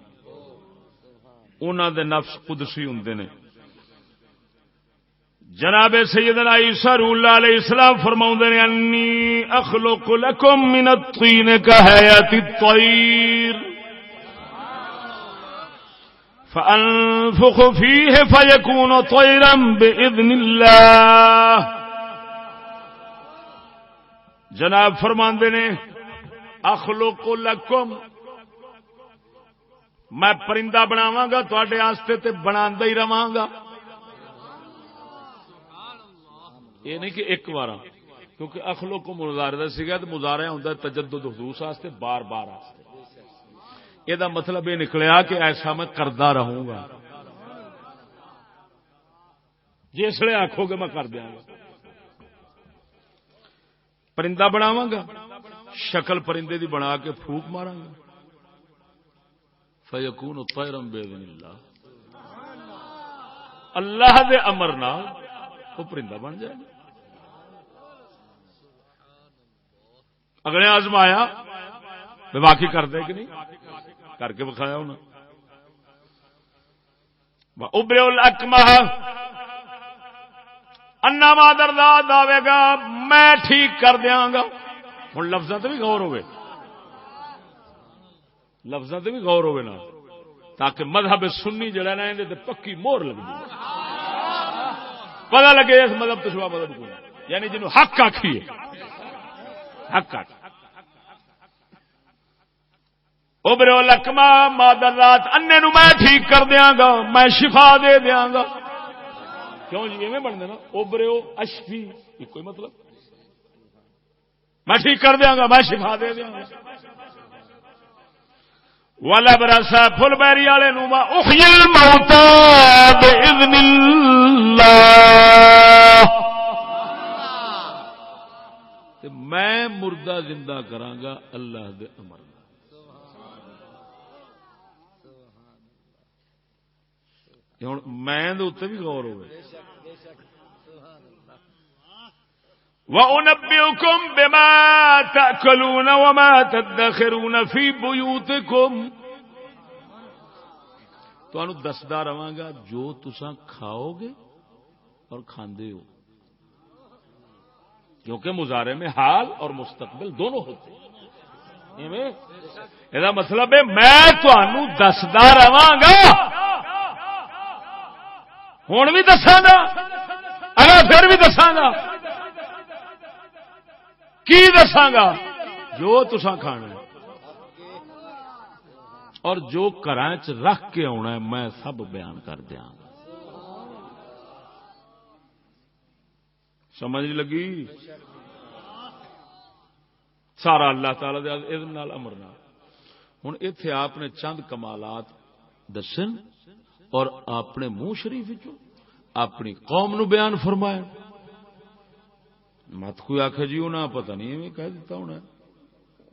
انہاں دے نفس قدسی ہوندے نے جناب سیدنا عیسیٰ روح اللہ علیہ السلام فرماؤندے نے انی اخلق لکم من الطین کہیات الطیر فانفخ فیہ فیکون طیرا باذن اللہ جناب فرماندے نے اخلق لکم میں پرندہ بناواں گا تواڈے واسطے تے بناندا ہی رہواں گا یہ نہیں کہ ایک بار کیونکہ اخلق کو مضارع سیگا تو مضارع ہوندا تجدد حدوث واسطے بار بار واسطے یہ دا مطلب یہ نکلیا کہ ایسا میں کردا رہوں گا جسے آکھو گے میں کر دیاں گا پرندہ بناواں گا شکل پرندے دی بنا کے پھوک ماراں گا فیکون طیرا باذن اللہ اللہ دے امر نال وہ پرندہ بن جائے گا اگلے آزمایا میں واقعی کر دے کہ نہیں کر کے بکھایا انہوں ابرئ الاکمہ انا مادر داد آئے گا میں ٹھیک کر دیاں گا ہوں لفظاں تے بھی غور ہوئے لفظاں تے بھی غور ہوئے نا تاکہ مذہب سنی جڑا نا اندے تے پکی مور لگ جائے، پتہ لگے اس مذہب تو سوا مذہب کو، یعنی جنوں حق آکھیے حق آکھ ابرو لکما مادر رات انے نو میں ٹھیک کر دیاں گا، میں شفا دے دیاں گا. کیوں جی ایویں بن دینا ابرو اشفی کوئی مطلب، میں ٹھیک کر دیاں گا، میں شفا دے دیاں گا. والا براسا فل بیری والے نو احیی الموتى باذن اللہ، تے میں مردہ زندہ کراں گا اللہ دے امر. ہوں میں بھی غور ہوئے. وَأُنَبِّئُكُم بِمَا تَأْكُلُونَ وَمَا تَدَّخِرُونَ فِي بُيُوتِكُمْ، تانوں دسدا رہاں گا جو تساں کھاؤ گے اور کھاندے ہو، کیونکہ مضارع میں حال اور مستقبل دونوں ہوتے ہیں. یہ مطلب ہے میں تانوں دسدا رہاں گا، ہوں بھی دساں گا، اگر پھر بھی دساں گا. کی دساں گا؟ جو تساں کھانا ہے اور جو گھراں چ رکھ کے آنا ہے میں سب بیان کر دیاں گا. سمجھ لگی؟ سارا اللہ تعالی دے اذن نال امر نال. ہن ایتھے آپ نے چند کمالات دسن اور اپنے منہ شریف وچوں اپنی قوم نو بیان فرمایا. مت کوئی آخے جی انہاں پتہ نہیں ایویں کہہ دیتا ہونا،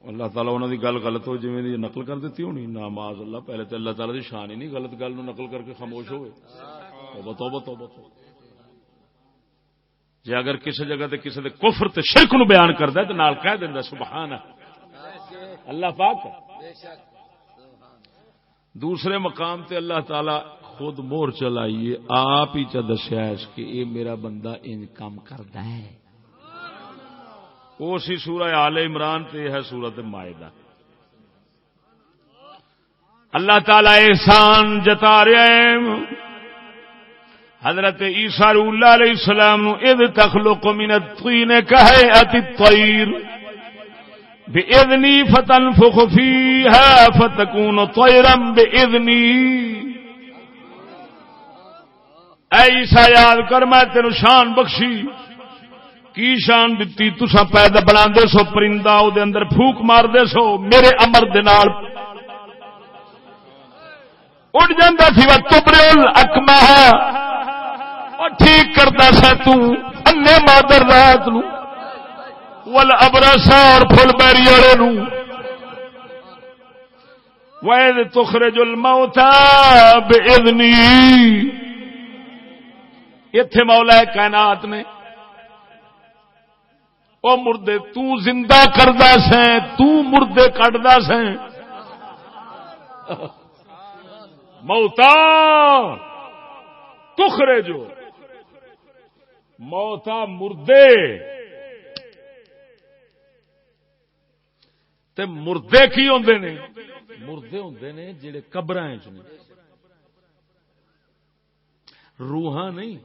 اللہ تعالیٰ انہاں دی گل غلط ہو جویں دی نقل کر دیتی ہونی. نا معاذ اللہ، پہلے تو اللہ تعالیٰ دی شان ہی نہیں غلط گل نو نقل کر کے خاموش ہوئے. توبہ توبہ توبہ توبہ. جے اگر کسی جگہ تے کسی دے کفر تے شرک نو بیان کردا ہے تے نال کہہ دیندا سبحان اللہ پاک. دوسرے مقام تے اللہ تعالیٰ خود مور چلائیے آپ ہی چا دسیا اس کہ یہ میرا بندہ ان کام کردا ہے. اسی سورہ آل عمران تے ہے سورۃ مائدہ. اللہ تعالی احسان جتا رہا ہے حضرت عیسیٰ اللہ علیہ السلام نو اذ تخلق من الطین کہیئۃ الطیر بإذنی فتنفخ فیہا فتکون طیرا بإذنی. اے عیسیٰ یاد کر میں تینو شان بخشی. کی شان دتی؟ تساں پیدا بنا دے سو پرندہ، او دے اندر پھوک مار دے سو، میرے امر دے نال اڑ جاندا سی. وتبرئ الاکمہ، او ٹھیک کردا سا تو انے مادر رات نو، والابرص اور پھل بیری والے نو. وَإِذْ تُخْرِجُ الْمَوْتَىٰ بِإِذْنِي. ایتھے مولا کائنات نے او مردے تو زندہ کردا سیں، تو مردے کڈدا سیں. موتا تخرجو، موتا مردے تے مردے کی ہوندے نے؟ مردے ہوندے نے جڑے قبراں وچ نے، روحاں نہیں.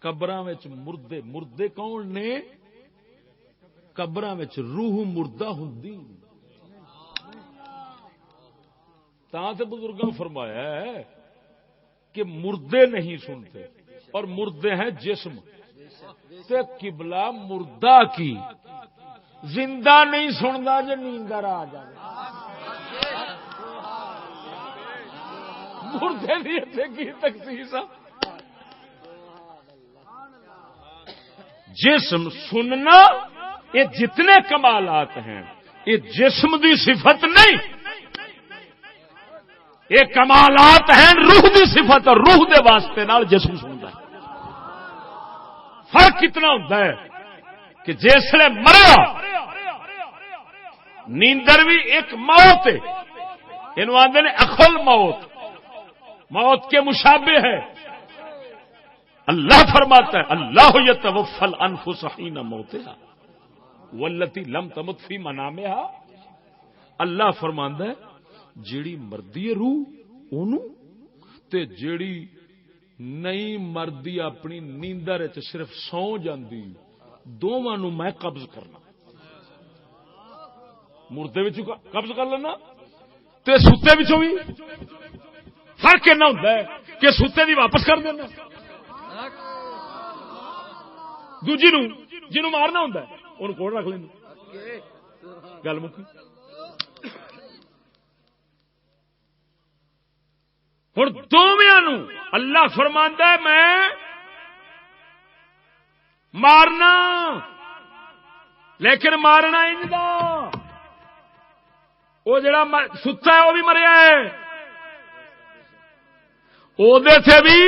قبراں وچ مردے. مردے کون نے؟ قبراں وچ روح مردہ ہوندی. تاں تے بزرگاں فرمایا ہے کہ مردے نہیں سنتے اور مردے ہیں جسم. تے قبلہ مردہ کی زندہ نہیں سندا جو نیندر آ جائے. مردے دی تے کی تخصیص؟ جسم سننا یہ جتنے کمالات ہیں یہ جسم دی صفت نہیں، یہ کمالات ہیں روح دی صفت، اور روح دے واسطے نال جسم سنتا ہے. فرق کتنا ہوتا ہے کہ جسے مریا نیندر بھی ایک موت ہے، انہوں آندے نے اخل موت، موت کے مشابہ ہے. اللہ فرماتا ہے اللہ یتوفی الانفس حین موتہا واللتی لم تمت فی منامہا. اللہ فرماندا ہے جیڑی مردی ہے روح اونوں تے جیڑی نہیں مردی اپنی نیندر وچ صرف سو جاندی دونوں نو میں قبض کرنا مردے وچ قبض کر لینا تے ستے وچوں بھی فرق اینا ہوندا ہے کہ ستے دی واپس کر دینا دوجی نو جنوں مارنا ہوندا ہے اونوں کول رکھ لینا گل مکی ہن دوویں نو اللہ فرماندا ہے میں مارنا لیکن مارنا انجدا وہ جڑا ستا ہے وہ بھی مریا ہے او دے تھے بھی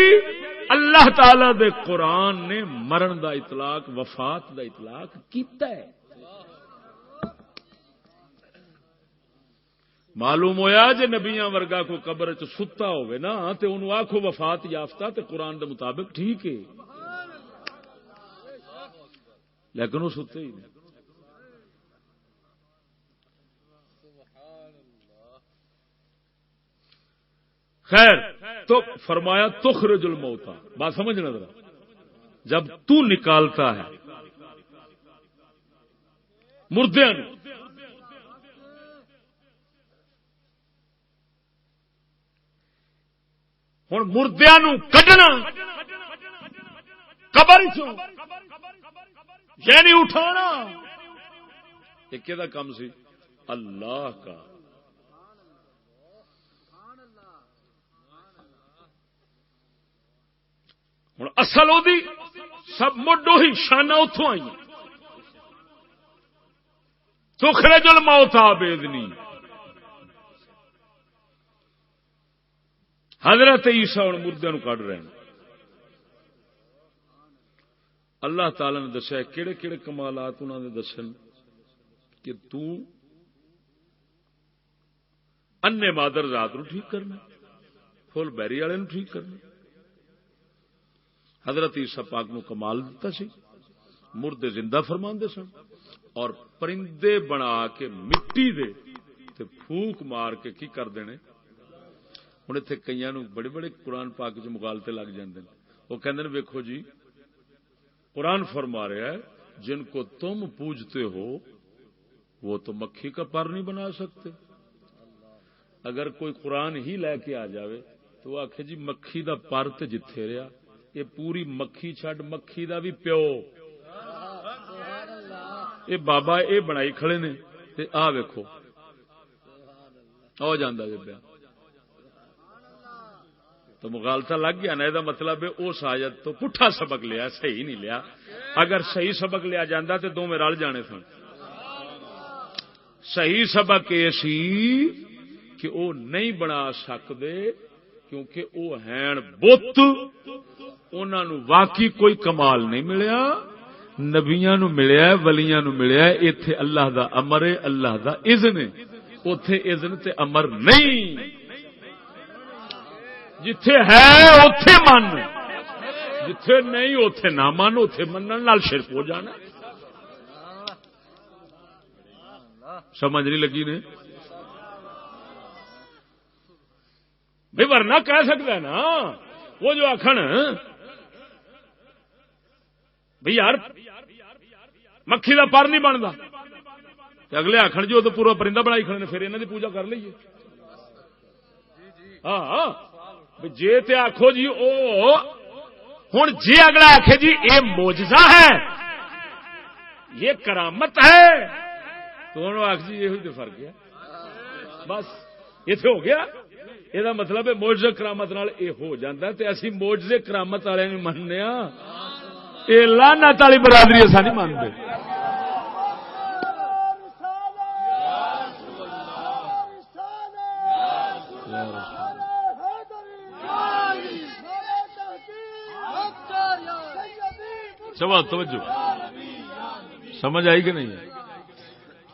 اللہ تعالی دے قرآن نے مرن دا اطلاق وفات دا اطلاق کیتا ہے معلوم ہویا جے نبیاں ورگا کو قبر چ ستا ہوئے نا تے انہوں آکھو وفات یافتہ تے قرآن دے مطابق ٹھیک ہے لیکن وہ ستے ہی نہیں خیر تو فرمایا تخرج الموتى بات سمجھنا ذرا جب تو نکالتا ہے مردے ہوں مردیا کڈنا قبر یعنی اٹھانا ایک دا کام سی اللہ کا ہوں اصل وہ سب مڈو ہی شانہ اتوں آئی تخرج الموتى بإذنی حضرت عیسیٰ ہوں مردے کڈ رہے ہیں اللہ تعالی نے دسیا کہڑے کہڑے کمالات انہوں نے دسن کہ تو انے مادر ذات نو ٹھیک کرنا فل بیری والے نو ٹھیک کرنا حضرت عیسیٰ پاک نو کمال دیتا سی مردے زندہ فرماندے سن اور پرندے بنا کے مٹی دے تے پھوک مار کے کی کر دینے ہن ایتھے کئیاں نو بڑے بڑے قرآن پاک وچ مغالطے لگ جاندے وہ کہندے نے ویکھو جی قرآن فرما رہا ہے جن کو تم پوجتے ہو وہ تو مکھی کا پر نہیں بنا سکتے اگر کوئی قرآن ہی لے کے آ جاوے تو وہ آکھے جی مکھی دا پر تے جتھے رہا یہ پوری مکھی چھڈ مکھی دا بھی پیو یہ بابا یہ بنائی کھڑے نے تے آ ویکھو آ جاندا جے پیا تو مغالطہ لگ گیا نا یہ مطلب ہے اس آیت تو پٹھا سبق لیا صحیح نہیں لیا اگر صحیح سبق لیا جاندہ تو دو میں رل جانے سن صحیح سبق یہ سی کہ وہ نہیں بنا سکتے کیونکہ وہ ہیں بت انہاں نو واقعی کوئی کمال نہیں ملیا نبیاں نو ملیا ولیاں نو ملیا ایتھے اللہ دا امر ہے اللہ دا اذن ہے اوتھے اذن تے امر نہیں جتھے ہے اوتھے من جتھے نہیں اوتھے نہ من اوتھے منن نال شرک ہو جانا سمجھ نہیں لگی نے بھئی ورنہ کہہ سکتا ہے نا وہ جو آکھن بھئی یار مکھی دا پر نہیں بنتا اگلے آکھن جو تو پورا پرندہ بنائی کھڑے نے پھر انہاں دی پوجا کر لئیے ہاں جے تے آکھو جی او ہن جے اگلا آکھے جی اے معجزہ ہے یہ کرامت ہے تو انہوں آکھ جی یہ فرق ہے بس ایتھے ہو گیا یہ مطلب ہے معجزہ کرامت نال اے ہو جاندا تے اسی معجزے کرامت والے نہیں مننے ہاں اے لعنت والی برادری اسا نہیں مانتے توجہ سمجھ آئی کہ نہیں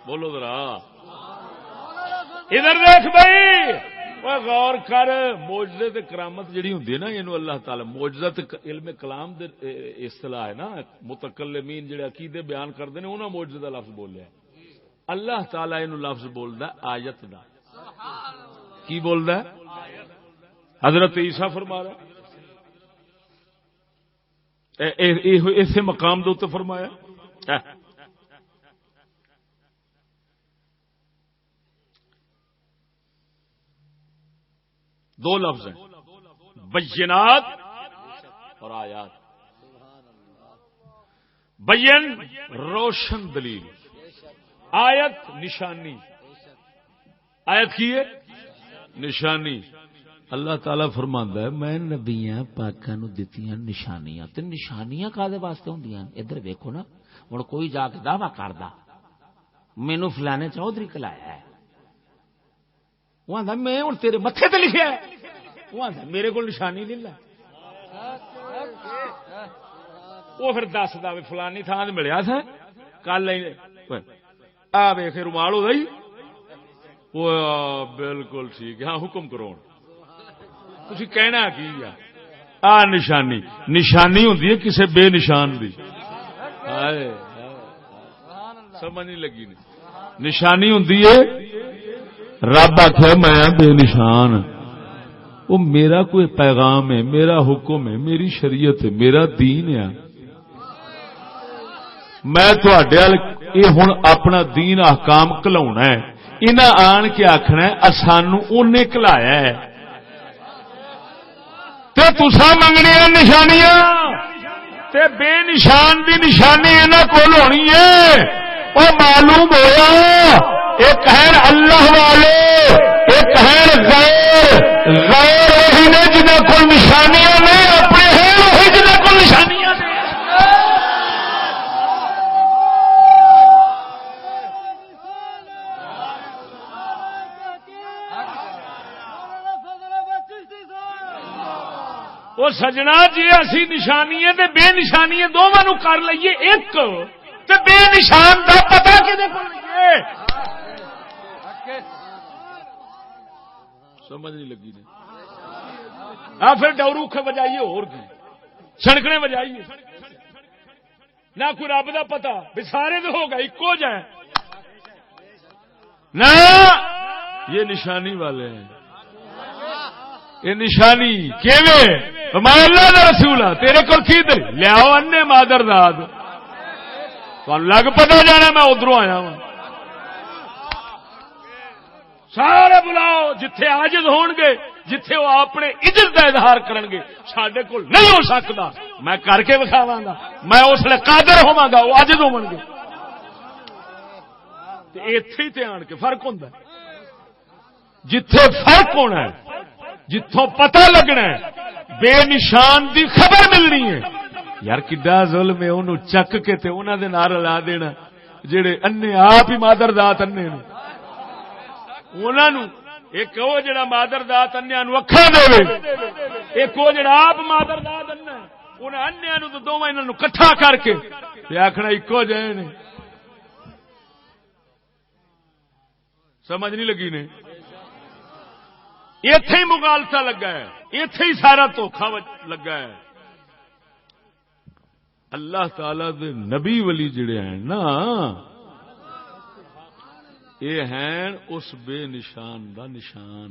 بولو ذرا ادھر دیکھ بھائی غور کر معجزے تے کرامت جڑی ہوندی ہے نا اینو اللہ تعالی معجزہ تے علم کلام دے اصطلاح ہے نا متکلمین جڑے عقیدے بیان کردے نے انہاں معجزہ دا لفظ بولیا اللہ تعالی اینو لفظ بولدا آیت دا کی بولدا ہے؟ حضرت عیسیٰ فرما رہا اسے مقام دے اوپر فرمایا. دو لفظ ہیں بینات اور آیات. بین روشن دلیل، آیت نشانی. آیت کی ہے نشانی. اللہ تعالی فرماندا ہے میں نبیاں پاکاں نو دتیاں نشانیاں. تے نشانیاں کادے واسطے ہوندیاں؟ ادھر ویکھو نا، ہن کوئی جا کے دعویٰ کردا مینوں فلانے چودھری کلایا ہے، وہ آندا میں ہن تیرے متھے تے لکھیا ہے، وہ آندا میرے کول نشانی نہیں لا. وہ پھر دسدا وی فلانی تھان تے ملیا تھا کل آ ویکھ رومال ہو گئی. وہ بالکل ٹھیک ہے، ہاں حکم کرو. تسی کہنا کی آ نشانی؟ نشانی ہوندی ہے کسے بے نشان دی. سمجھ نہیں لگی نہیں. نشانی ہوندی ہے رب آخیا میں بے نشان، وہ میرا کوئی پیغام ہے، میرا حکم ہے، میری شریعت ہے، میرا دین ہے. میں تواڈے ول یہ ہن اپنا دین احکام کلاونا ہے. انہاں آن کے آخنا سانو اونے کلایا ہے تے تساں منگنیاں نشانیاں. تے بے نشان دی نشانی انہاں کول ہونی ہے. او معلوم ہوا ایک ہے اللہ والے، ایک ہے غیر. غیر وہی نے جنہاں کول نشانیاں نہیں، اپنے ہیں وہی جنہاں کول نشانیاں نہیں. وہ سجنا جی اسی نشانی تے بے نشانی دونوں نو کر لئیے ایک تے بے نشان دا پتہ کدے کول لئیے؟ سمجھ نہیں لگی نے. ہاں پھر ڈوروکھے بجائیے اور کی چھڑکنے بجائیے نہ کوئی رب دا پتہ بھی سارے تو ہوگا ایکو جائے نہ. یہ نشانی والے ہیں. یہ نشانی کیویں میں اللہ دا رسول ہاں تیرے کول کی دے لیاؤ انے مادر داد تانوں لگ پتا جانا میں ادھروں آیا ہوں. سارے بلاؤ جتھے عاجز ہون گے، جتھے وہ اپنے عزت دا اظہار کرن گے. ساڈے کول نہیں ہو سکدا، میں کر کے وکھاواں گا. میں اس لیے قادر ہوواں گا، وہ عاجز ہون گے. تے ایتھے تے آن کے فرق ہوندا ہے. جتھے فرق ہونا ہے، جتھوں پتہ لگنا ہے، بے نشان دی خبر ملنی ہے. یار کڈا ظلم ہے انہوں چک کے تے انہاں دے نال لا دینا جڑے انے آپ ہی مادر دات انے نے. انہاں نو ایک او جڑا مادر دات انیاں نو اکھاں دے، ایک او جڑا آپ مادر دات انا ہے، انہاں انیاں نو تے دوواں انہاں نو اکٹھا کر کے تے آکھنا اکو جے نے. سمجھ نہیں لگی نے. ایتھے ہی مغالطہ لگا ہے، ایتھے ہی سارا دھوکھا لگا ہے. اللہ تعالی دے نبی ولی جڑے ہیں نا، یہ ہیں اس بے نشان دا نشان.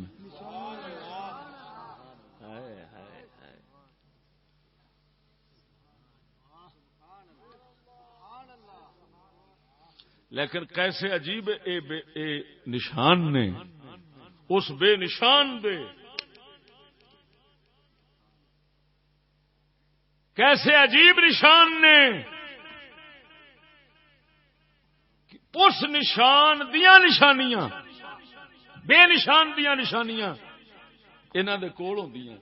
لیکن کیسے عجیب اے نشان نے اس بے نشان دے کیسے عجیب نشان نے اس نشان دیاں نشانیاں بے نشان دیاں نشانیاں انہاں دے کول ہوندیاں.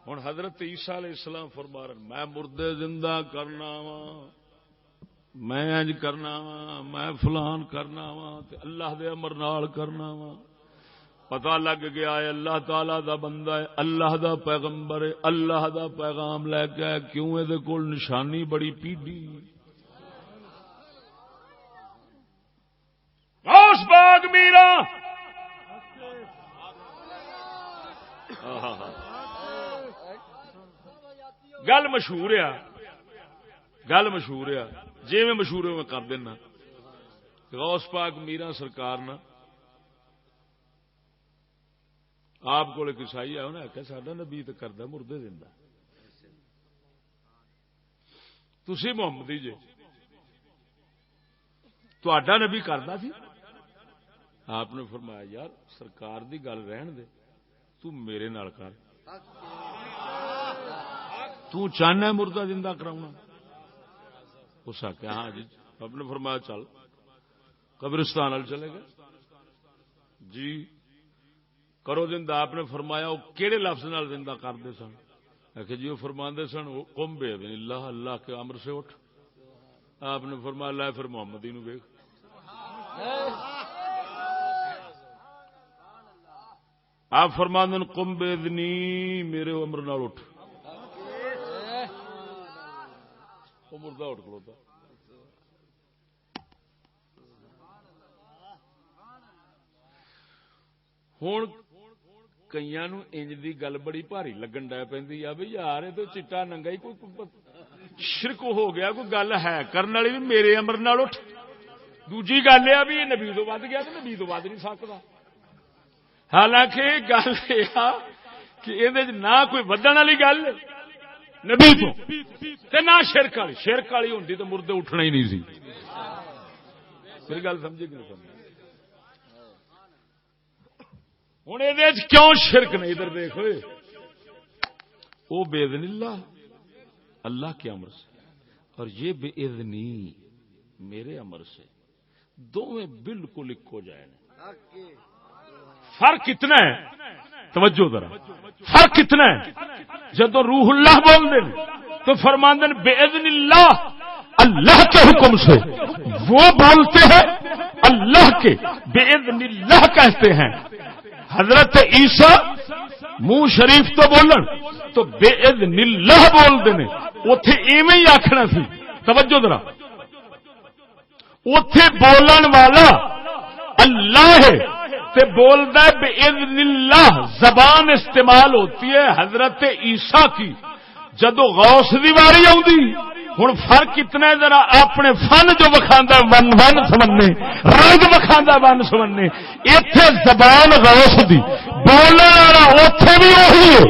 ہن حضرت عیسیٰ علیہ السلام فرما رہے میں مردے زندہ کرنا وا، میں انج کرنا وا، میں فلان کرنا وا تے اللہ دے امر نال کرنا وا. پتہ لگ گیا ہے اللہ تعالی دا بندہ ہے، اللہ دا پیغمبر ہے، اللہ دا پیغام لے کے آیا. کیوں دے کول نشانی بڑی پیڈی. غوث باغ میرا گل مشہور ہے، گل مشہور ہے جی میں مشہور میں کر دینا. غوث پاک میرا سرکار نا آپ کو ایک عیسائی آیا انہیں آخیا ساڈا نبی تو کردا مردے دیندا تسی محمدی جے تہاڈا نبی کردا سی آپ نے فرمایا یار سرکار دی گل رہن دے تو میرے نال کر تو چاہنا مردہ زندہ کراؤنا اس آخیا ہاں جی آپ نے فرمایا چل قبرستان وال چلے گئے جی کرو زندہ آپ نے فرمایا وہ کہڑے لفظ نال زندہ کرتے سن کہ جی وہ فرماندے سن قم باذن اللہ اللہ کے امر سے اٹھ آپ نے فرمایا لے پھر محمدی نو ویکھ آپ فرماندے قم باذنی میرے امر نال اٹھ وہ مردہ اٹھ کھلوتا ہوں کئی انج دی گل بڑی بھاری لگن ڈے پی بھائی یار یہ تو چٹا ننگا ہی کوئی شرک ہو گیا کوئی گل ہے کرنے والی بھی میرے امر نال اٹھ دوجی گل یہ بھی نبی تو ود گیا تو نبی تو ود نہیں سکتا حالانکہ گل یہ کہ یہ نہ کوئی ودن والی گل نبی تو نہ شرک والی ہوندی تو مردے اٹھنا ہی نہیں سی میری گل سمجھے کہ نہیں سمجھے ہوں یہ کیوں شرک نہیں ادھر دیکھ وہ باذن اللہ اللہ کے امر سے اور یہ بے اذنی میرے امر سے دونوں بالکل ایک ہو جائے فرق کتنا ہے توجہ ذرا فرق کتنا ہے جب روح اللہ بول دیں تو فرماندن بے اذن اللہ اللہ کے حکم سے وہ بولتے ہیں اللہ کے بے اذن اللہ کہتے ہیں حضرت عیسیٰ منہ شریف تو بولن تو بے اذن اللہ بول دینے اوتھے ایویں ہی آکھنا سی توجہ ذرا اوتھے بولن والا اللہ ہے تے بولدا ہے بے اذن اللہ زبان استعمال ہوتی ہے حضرت عیسیٰ کی جدو غوث دی واری آؤندی ہوں فرق کتنا ہے ذرا اپنے فن جو وکھاندا ون ون سمنے رنگ وکھاندا ون سمنے ایتھے زبان غوث دی بولنے والا اوتھے بھی وہی ہے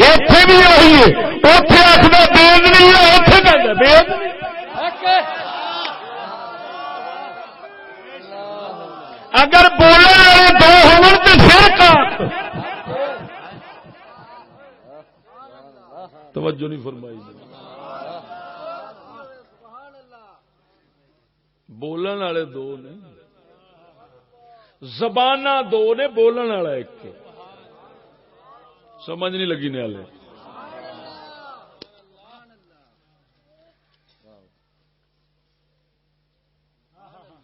ایتھے بھی وہی ہے اوتھے آکھدا بے اذنی ہے اوتھے کہندا بے اذنی اگر بولنے والے دو ہون تے پھر کا توجہ نہیں فرمائی بولن والے دو نے زبان دو نے بولن والا ایک سمجھ نہیں لگی نے والے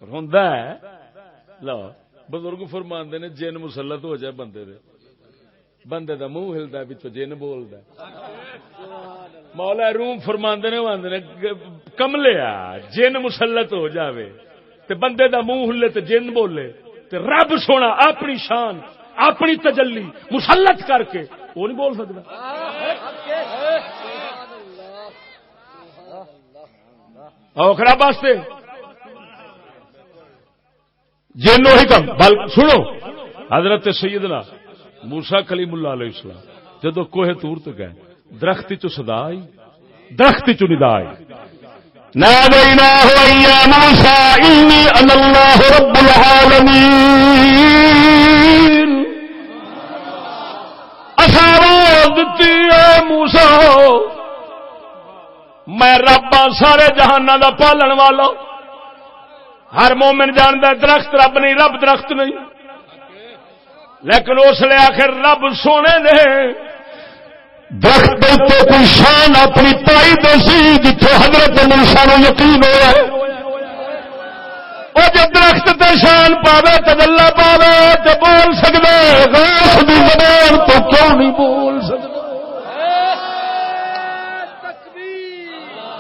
ہوندا ہے لو بزرگ فرماندے نے جن مسلط ہو جائے بندے دے بندے دا منہ ہلدا وچوں جن بولدا مولا روم فرماندے نے کملیا جن مسلط ہو جاوے تے بندے دا منہ ہلے تے جن بولے تے رب سونا اپنی شان اپنی تجلی مسلط کر کے وہ نہیں بول سکتا اوکھرا واسطے جن وہی کم بل سنو حضرت سیدنا موسیٰ کلیم اللہ علیہ السلام جدو کوہ طور تے گئے درختی چو صدا آئی درختی چو ندا آئی نادیناہ یا موسیٰ انی انا اللہ رب العالمین آواز دیتی ہے موسیٰ میں رب سارے جہانہ دا پالن والا ہر مومن جاندا درخت رب نہیں رب درخت نہیں لیکن اس لیے آخر رب سونے نے درخت تو کوئی شان اپنی پائی دے سی جتھے حضرت موسیٰ نو یقین ہوا وہ جو درخت تے شان پاوے تجلا پاوے تو بول سکدے غوث دی زبان تو کیوں نہیں بول سکدا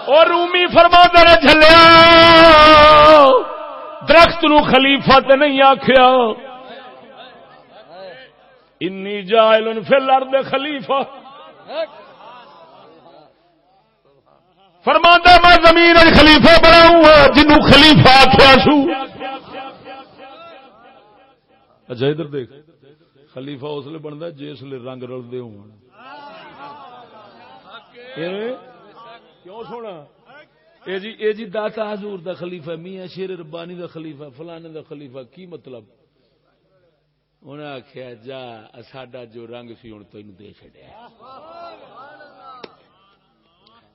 اور رومی فرماندے نے جھلیا درخت نو خلیفہ تے نہیں آکھیا انی جاعل فی الارض خلیفہ فرماندا میں زمین وچ خلیفہ بناؤں گا جنوں خلیفہ آکھیا سو اچھا ادھر دیکھ خلیفہ اس لیے بنتا جس لیے رنگ رلتے ہو. کیوں سونا اے جی داتا حضور دا خلیفہ, میاں شیر ربانی دا خلیفہ, فلانے دا خلیفہ, کی مطلب؟ انہیں آخیا جا ساڈا جو رنگ سی ہوں تینوں دے چڑیا.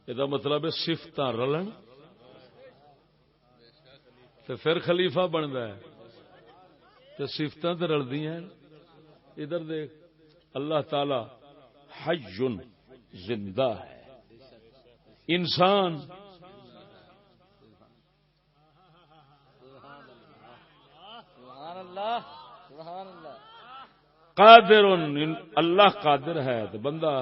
یہ مطلب ہے صفت رلن تو پھر خلیفہ بنتا ہے. تو صفت تو رلدی ہیں. ادھر دیکھ اللہ تعالی حی زندہ ہے, انسان قادر, اللہ قادر ہے تو بندہ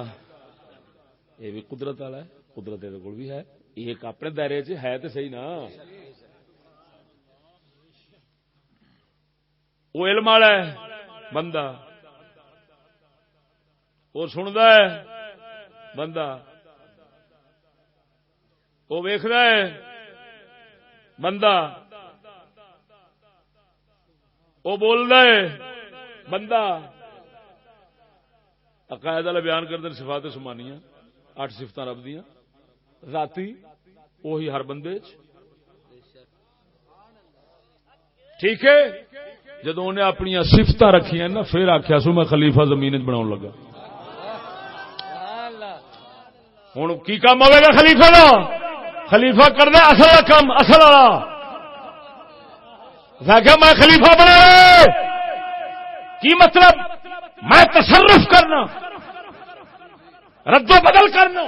یہ بھی قدرت والا ہے. قدرت کو بھی ہے, ایک اپنے دائرے چ ہے تو صحیح نا. وہ علم والا ہے بندہ, وہ سندا ہے بندہ, وہ ویکھدا ہے بندہ, وہ بولدا ہے بندہ. عقائد والا بیان کردے صفات سمانیاں 8 صفت رب دیاں ذاتی وہی ہر بندے چ. ٹھیک ہے, جدو انہیں اپنی صفت رکھیاں نا پھر آخیا سو میں خلیفہ زمین بناؤ لگا. ہوں کی کام ہوئے گا خلیفہ کا؟ خلیفہ کرنا اصل کام اصل والا. میں خلیفہ بنا کی مطلب؟ میں تصرف کرنا, رد و بدل کرنا,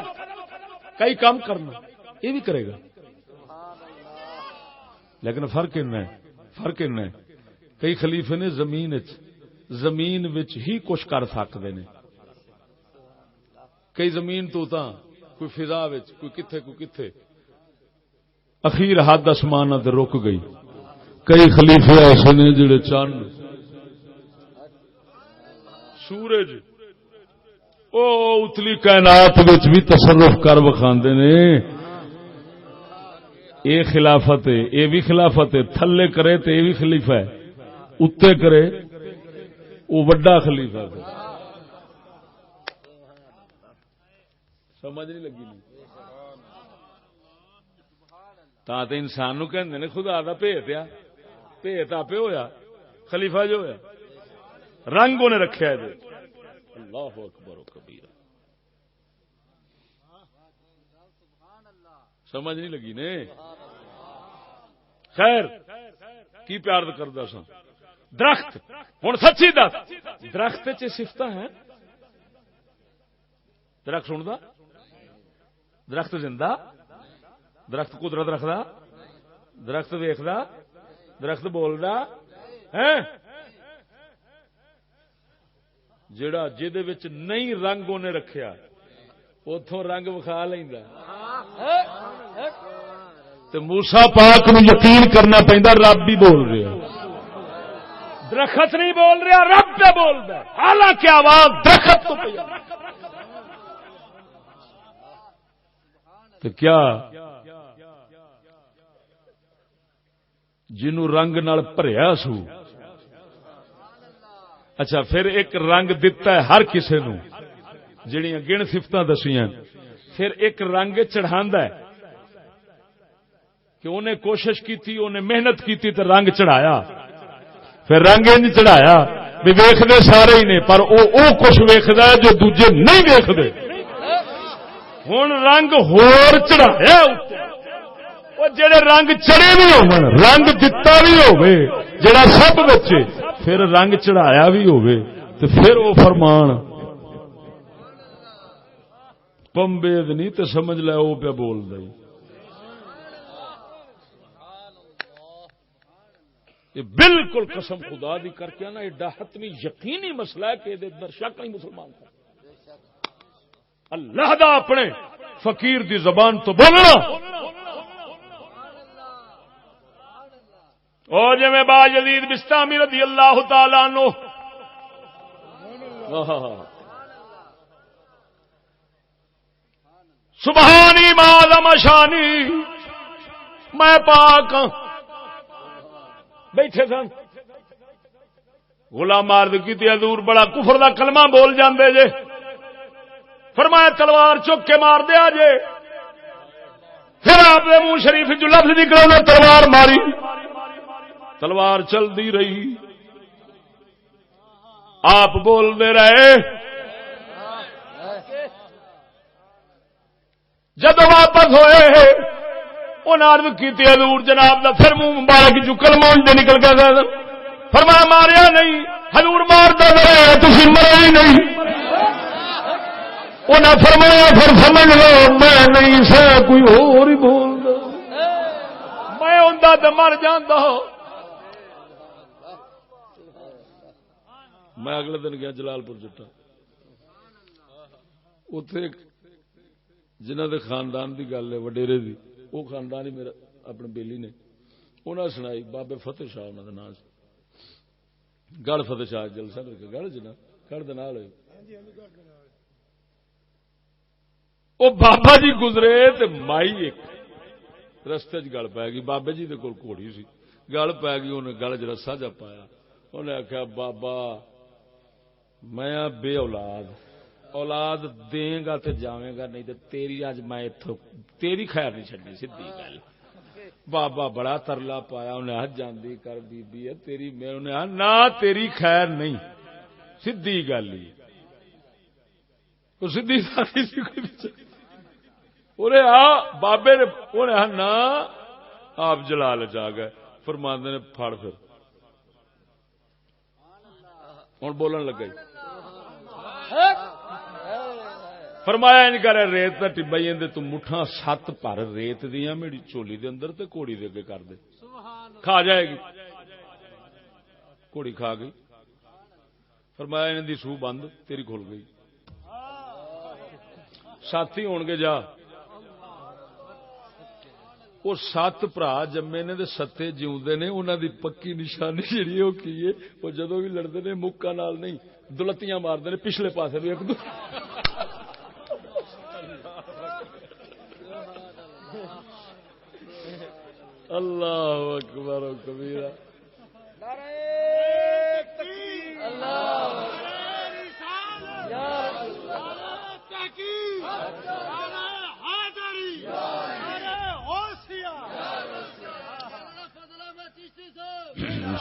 کئی کام کرنا, یہ بھی کرے گا. لیکن فرق ان ہے کئی خلیفے نے زمین وچ ہی کچھ کر سکتے ہیں. کئی زمین تو کوئی فضا وچ کوئی کتھے اخیر حد آسمان تے رک گئی. کئی خلیفے ایسے نے جڑے چند سورج او اتلی کائنات وچ بھی تصرف کر وکھاندے نے. اے خلافت ہے, اے بھی خلافت ہے. تھلے کرے تے اے بھی خلیفہ ہے, اتے کرے وہ وڈا خلیفہ ہے. سمجھ نہیں لگی نہیں تا تے انسان نو کہندے نے خدا دا بھیت آ. بھیت آپ ہویا خلیفہ جو ہویا رنگ انہیں رکھیا ہے. اللہ اکبر و کبیرہ. سمجھ نہیں لگی نے. خیر کی پیار کردا سا. درخت ہن سچی دس, درخت چ صفتاں ہیں. درخت سندا, درخت زندہ, درخت قدرت رکھدا, درخت ویکھدا, درخت بولدا ہے. جڑا جدے وچ نہیں رنگ انہیں رکھیا اتوں رنگ وکھا لیندا. تے موسیٰ پاک نو یقین کرنا پیندا رب بھی بول رہا, درخت نہیں بول رہا, رب پہ بول رہا. حالانکہ آواز درخت تو پئی. تو کیا جنوں رنگ نال بھریا سو, اچھا پھر ایک رنگ دتا ہے ہر کسے نو جڑیاں گن صفتاں دسیاں, پھر ایک رنگ چڑھاندا ہے کہ انہیں کوشش کی, انہیں محنت کی تے رنگ چڑھایا. پھر رنگ انج چڑھایا بھی ویکھدے سارے ہی نے, پر او کچھ ویکھدا ہے جو دوجے نہیں ویکھدے. ہن رنگ ہور چڑھایا, او جڑے رنگ چڑھے بھی ہون, رنگ دتا بھی ہوے جڑا سب بچے, پھر رنگ چڑھایا بھی ہوے تے پھر او فرمان پمبید نہیں تے سمجھ لے او پہ بول دے. یہ بالکل قسم خدا دی کر کے نا ایڈا حتمی یقینی مسئلہ ہے کہ یہ اندر شک نہیں مسلمان کا. اللہ دا اپنے فقیر دی زبان تو بولنا. اور جی میں با یزید بستامی رضی اللہ تعالی عنہ سبحانی معظم شانی میں پاک بیٹھے سن, غلام عرض کیتی حضور بڑا کفر دا کلمہ بول جاندے جے. فرمایا تلوار چک کے مار دیا جے. پھر آپ نے منہ شریف جو لفظ نکلا تلوار ماری. تلوار چل دی رہی. آپ بول دے رہے. جب واپس ہوئے انہیں عرض کی حضور جناب دا پھر منہ مبارک جو کلمہ نکل گیا. فرمایا ماریا نہیں. حضور مارتا رہے تسی مرے ہی نہیں. انہیں فرمایا پھر سمجھ لو میں نہیں سا کوئی اور ہی بولدا. میں ہوندا تے مر جاندا. میں اگلے دن گیا جلال پور جٹا. اتے جنہ دے خاندان دی گل ہے وڈیرے دی وہ خاندان ہی میرا اپنے بیلی نے انہاں سنائی. بابے فتح شاہ انہاں دا نام سی. گڑھ فتح شاہ جلسہ گڑھ جنا گڑھ دے نال وہ بابا جی گزرے تے مائی ایک رستے چ گل پی گئی. بابے جی دے کول گھوڑی سی. گل پی گئی. انہیں گل چ رسا جا پایا. انہیں آخیا بابا میں بے اولاد اولاد دیں گا تے جاویں گا نہیں تے تیری اج میں اتھوں تیری خیر نہیں چھڈنی. سیدھی گل. بابا بڑا ترلا پایا. انہیں ہاتھ جاندی کر بی بی ہے تیری. میں انہیں نہ تیری خیر نہیں. سیدھی گل ہی سیدھی ساری سی. بابے نے انہیں نہ آپ جلال جا گئے. فرماندے نے پھڑ پھر ہوں بولن لگا. فرمایا ان کر ریت کا ٹبا ہی اندر تو مٹھا 7 پر ریت دیا میری چولی دے اندر تے گھوڑی دے اگے کر دے. کھا جائے گی. گھوڑی کھا گئی. فرمایا ان دی سو بند تیری کھل گئی. ساتھی ہون گے جا. وہ 7 برا جمے نے تے 7 جیوندے نے. انہاں دی پکی نشانی جہی وہ کی ہے وہ جدوں بھی لڑتے نے مکا نال نہیں دلتیاں مارتے نے پچھلے پاسے بھی ایک دو. اللہ اکبر و کبیرہ.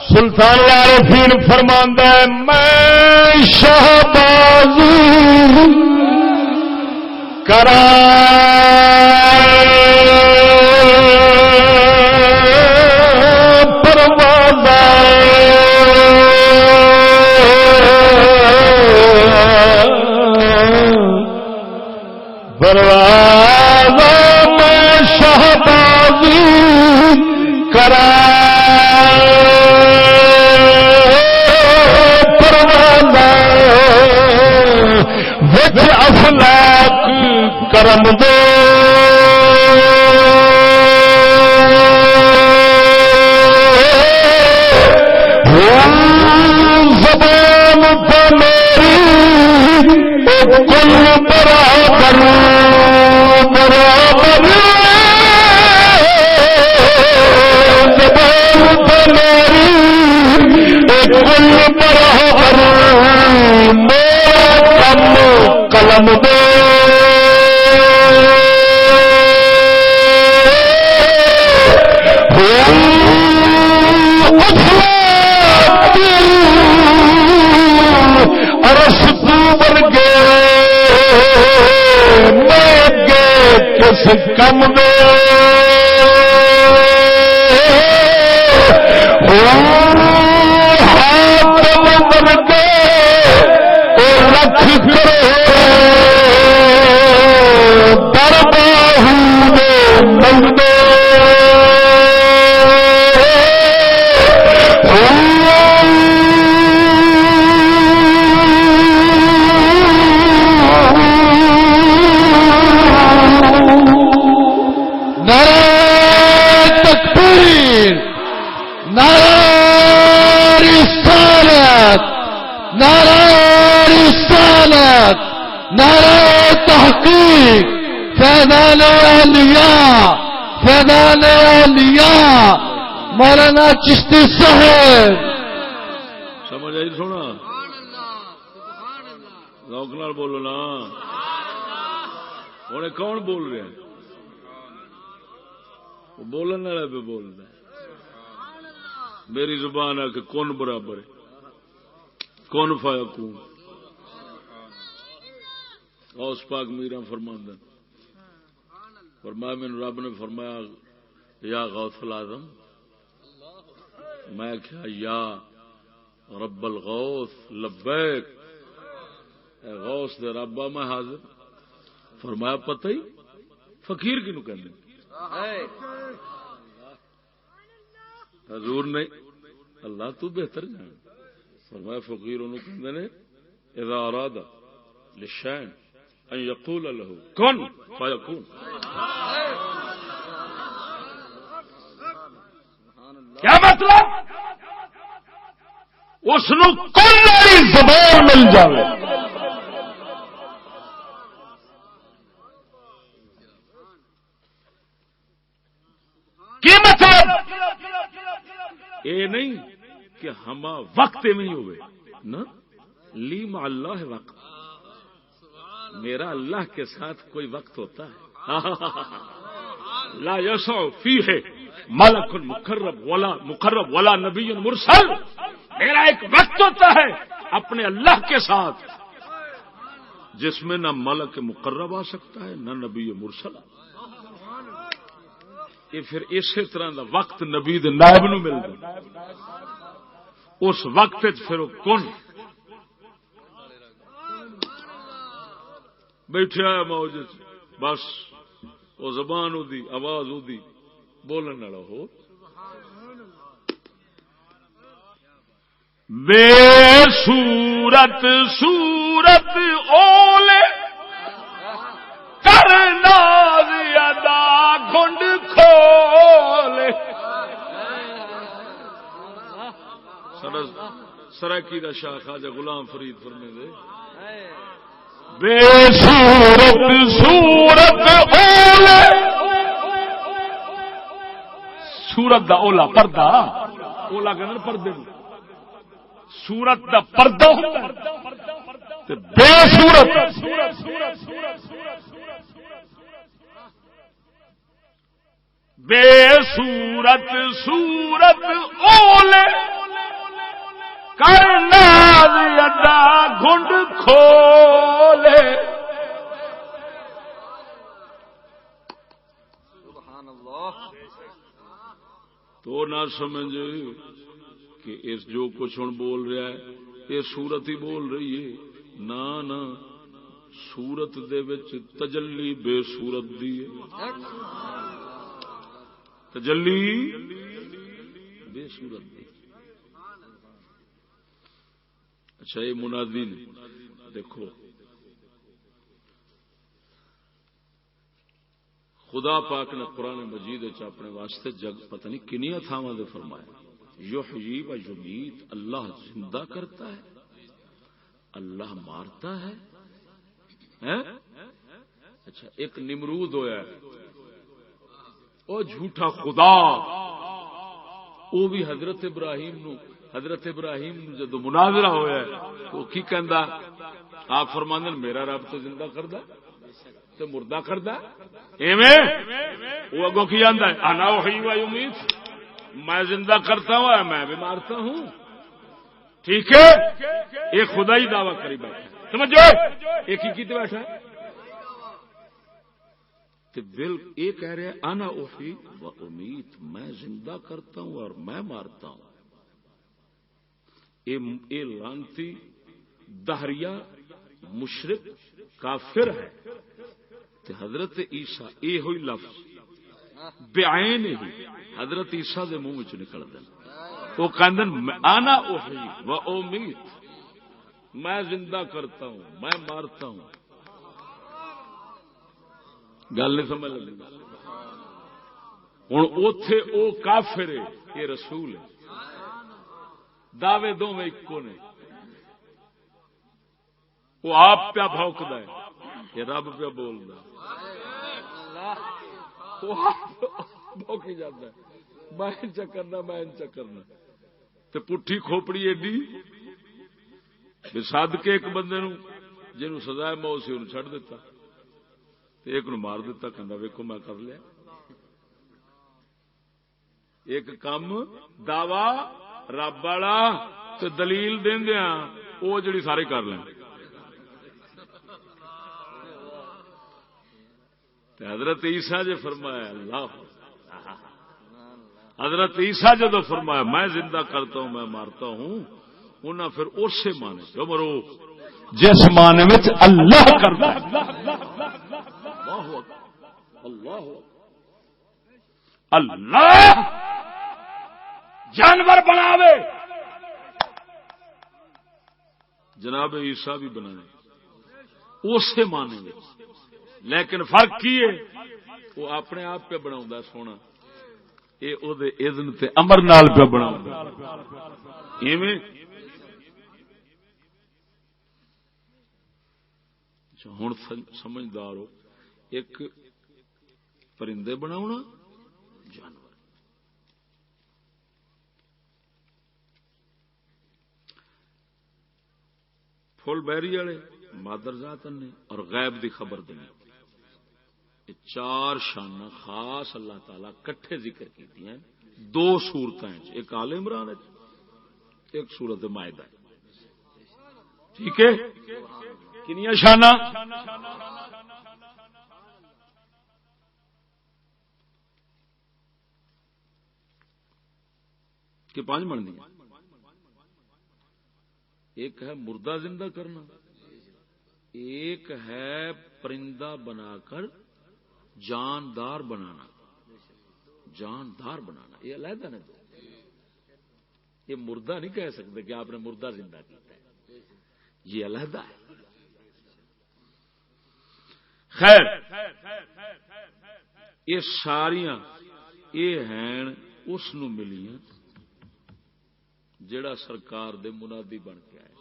سلطان العارفین فرماندا ہے میں شہباز کرا پروازہ میں شہبازی کرا افلاک کرم دو زبان پر میری کل برابر برابر زبان پر میری کل برابر میرا کم قلم دو کس کم دے حاتم ورگے رکھ کرو در باہو مندے نعرہ تحقیق فیضان اولیاء فیضان اولیاء مولانا چشتی صاحب سمجھ آئی سونا ذوق نال بولو نا ہوں کون بول رہا بولنے والا پہ بولنا میری زبان آ کے کون برابر ہے کون فیکون غوث پاک میرا فرماندہ فرمایا میں رب نے فرمایا یا غوث العظم میں کیا یا رب الغوث لبیک اے غوث دے ربا میں حاضر فرمایا پتہ ہی فقیر کینو کہندے حضور نے اللہ تو بہتر جان فرمایا فقیر انہوں کہندے نے اذا اراد للشان ان يقول له كن فيكون کیا مطلب اس نو کوئی زبان مل جائے کی مطلب اے نہیں کہ ہما وقت میں ہوئے نا لی مع اللہ وقت میرا اللہ کے ساتھ کوئی وقت ہوتا ہے لا یسع فیہ ملک مقرب ولا نبی مرسل میرا ایک وقت ہوتا ہے اپنے اللہ کے ساتھ جس میں نہ ملک مقرب آ سکتا ہے نہ نبی مرسل یہ پھر اسی طرح دا وقت نبی دے نائب نو ملتا اس وقت پھر کون بیٹھا ہے موج بس وہ زبان دی آواز دی بولن والا ہو بے صورت صورت اولے کرنا زیادہ گھنڈ کھولے سرائکی دا شاہ خواجہ غلام فرید فرمے دے بے صورت صورت اولے صورت دا اولا پردہ اولا کہنا پردے صورت دا پردہ ہوتا ہے بے صورت بے صورت صورت اولے کرنا زیادہ گھنڈ کھولے تو نہ سمجھ کہ اس جو کچھ ہوں بول رہا ہے یہ سورت ہی بول رہی ہے نہ سورت دے وچ تجلی بے صورت دی ہے تجلی بے صورت دی اچھا یہ منادی نے دیکھو خدا پاک نے قرآن مجید اپنے واسطے جگ پتہ نہیں کنیا تھاواں دے فرمایا یحیی و یمیت اللہ زندہ کرتا ہے اللہ مارتا ہے اچھا ایک نمرود ہویا ہے او جھوٹا خدا وہ بھی حضرت ابراہیم نو جدو مناظرہ ہویا ہے تو کی کہندا آپ فرماندے میرا رب تو زندہ کردا تے مردہ کردا ایویں وہ اگوں کی جاندا ہے انا احیی و یمیت میں زندہ کرتا ہوں اور میں بھی مارتا ہوں ٹھیک ہے ایک خدا ہی دعویٰ کری بیٹھا سمجھو ایک ہی کی بیٹھا تو بل یہ کہہ رہے انا احیی و امیت میں زندہ کرتا ہوں اور میں مارتا ہوں یہ لانتی دہریہ مشرک کافر ہے تو حضرت عیسیٰ یہ ہوئی لفظ بعین ہی حضرت عیسیٰ دے منہ وچ نکل دے وہ کہندن انا احیی و امیت میں زندہ کرتا ہوں میں مارتا ہوں گل نہیں سمجھ لگی ہوں اوتھے او کافر ہے یہ رسول ہے دعوے دو میں اکو نے وہ آپ پیا بھوکدا ہے یہ رب پیا بولدا بھوکی جاتا ہے میں چکرنا تو پٹھی کھوپڑی ایڈی بے سد کے ایک بندے نو جنہوں سزا موت سی انہوں چھڑ دیتا تے ایک نو مار دیتا کہندا ویکھو میں کر لیا ایک کم دعوی رب والا تے دلیل دیندیاں او جڑی سارے کر لیں تے حضرت عیسیٰ جے فرمایا اللہ حضرت عیسیٰ جدو فرمایا میں زندہ کرتا ہوں میں مارتا ہوں انہاں پھر اسی معنی جو مرو جس معنی میں اللہ کرتا اللہ اللہ جانور بناوے جناب عیسیٰ بھی بنائے اسی معنی میں لیکن فرق کی ہے وہ اپنے آپ پہ بناؤں سونا یہ او دے اذن تے امر نال پہ بناؤں ایویں ہوں سمجھدار ہو ایک پرندے بناونا جانور فل بیری والے مادر ذات نے اور غیب دی خبر دینی یہ چار شانہ خاص اللہ تعالی کٹھے ذکر کی ہیں دو صورتیں ایک آل عمران ہے ایک سورت مائدہ ٹھیک ہے کنیا شانہ کہ پانچ بن دیا ایک ہے مردہ زندہ کرنا ایک ہے پرندہ بنا کر جاندار بنانا یہ علیحدہ نے یہ مردہ نہیں کہہ سکتے کہ آپ نے مردہ زندہ کیا ہے یہ علیحدہ ہے خیر یہ ساریاں یہ ہیں اس نو ملیاں جڑا سرکار دے منادی بن کے آئے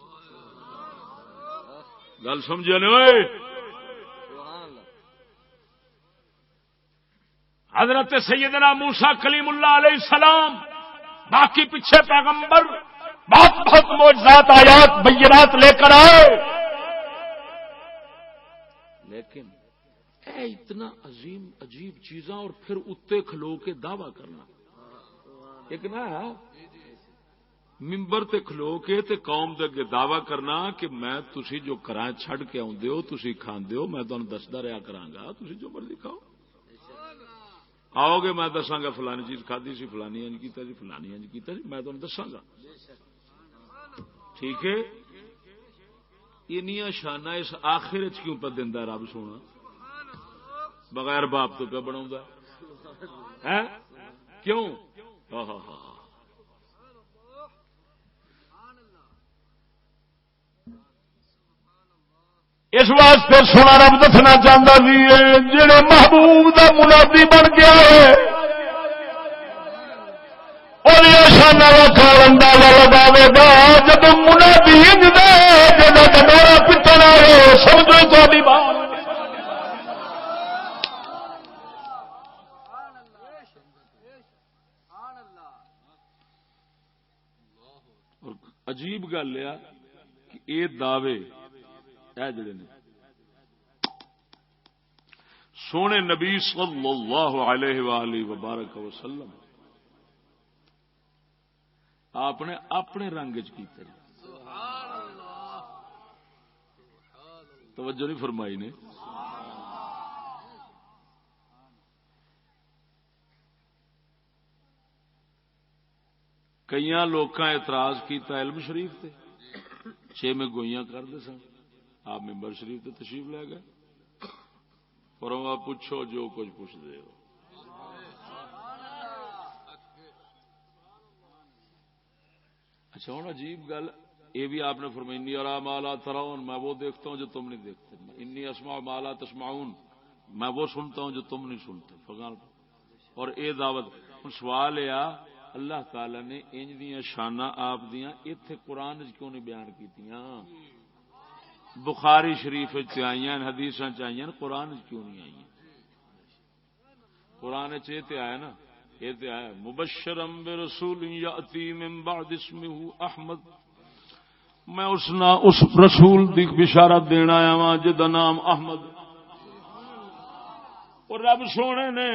گل سمجھا نہیں حضرت سیدنا موسیٰ کلیم اللہ علیہ السلام باقی پیچھے پیغمبر بہت معجزات آیات بینات لے کر آئے لیکن اے اتنا عظیم عجیب چیزاں اور پھر اتے کھلو کے دعویٰ کرنا ایک نا ممبر تے کھلو کے تے قوم دے اگے دعویٰ کرنا کہ میں تسی جو کرائیں چھڑ کے آؤندے ہو تسی کھاندے ہو میں تانوں دسدا رہیا کراں گا تسی جو مرضی کھاؤ آؤ گے میں دساں گا فلانی چیز کھادی سی فلانی انج کیتا جی فلانی انج کیتا جی میں تانوں دساں گا ٹھیک ہے انیاں شانہ اس آخر وچ کیوں پہ دیندا رب سونا بغیر باپ تو پہ بناوندا ہے کیوں ہاں ہاں ہاں اس واسطے سونا رب دسنا چاہتا سی جڑے محبوب دا منادی بن گیا ہے اور یہ شانہ رکھا اندازہ لگاوے گا جب منادی جا ڈورا پٹن آئے سمجھو تاری بات عجیب گل ہے کہ یہ دعوے جڑے نے سونے نبی صلی اللہ علیہ وآلہ وبارک وسلم آپ نے اپنے رنگ کیتے توجہ نہیں فرمائی نے کئی لوکاں اعتراض کیتا علم شریف تے 6 میں گوئیاں کرتے سن آپ ممبر شریف تے تشریف لے گئے اور آپ پوچھو جو کچھ پوچھ دے ہو اچھا ہوں عجیب گل یہ بھی آپ نے فرمائی انی ارا ما لا ترون میں وہ دیکھتا ہوں جو تم نہیں دیکھتے انی اسمع ما لا تسمعون میں وہ سنتا ہوں جو تم نہیں سنتے فغان اور اے دعوت سوال ہے اللہ تعالی نے انج دیاں شاناں آپ دیاں ایتھے قرآن وچ کیوں نہیں بیان کیتیاں بخاری شریف وچ آئیاں حدیثاں چ آئیاں قرآن وچ کیوں نہیں آئیاں قرآن وچ تے آیا نا یہ تے آیا مبشرا برسول یاتی من بعد اسمہ احمد میں اس رسول دی بشارت دینا آیا وا جدا نام احمد، اور رب سونے نے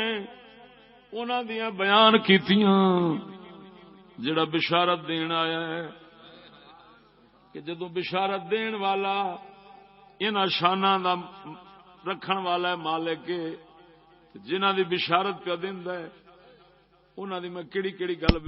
انہاں دیاں بیان کیتیاں جڑا بشارت دین آیا ہے کہ جدو بشارت دین والا انہاں شاناں دا رکھن والا ہے مالک جنہاں دی بشارت پہ دیندا ہے انہاں دی میں کیڑی کیڑی گل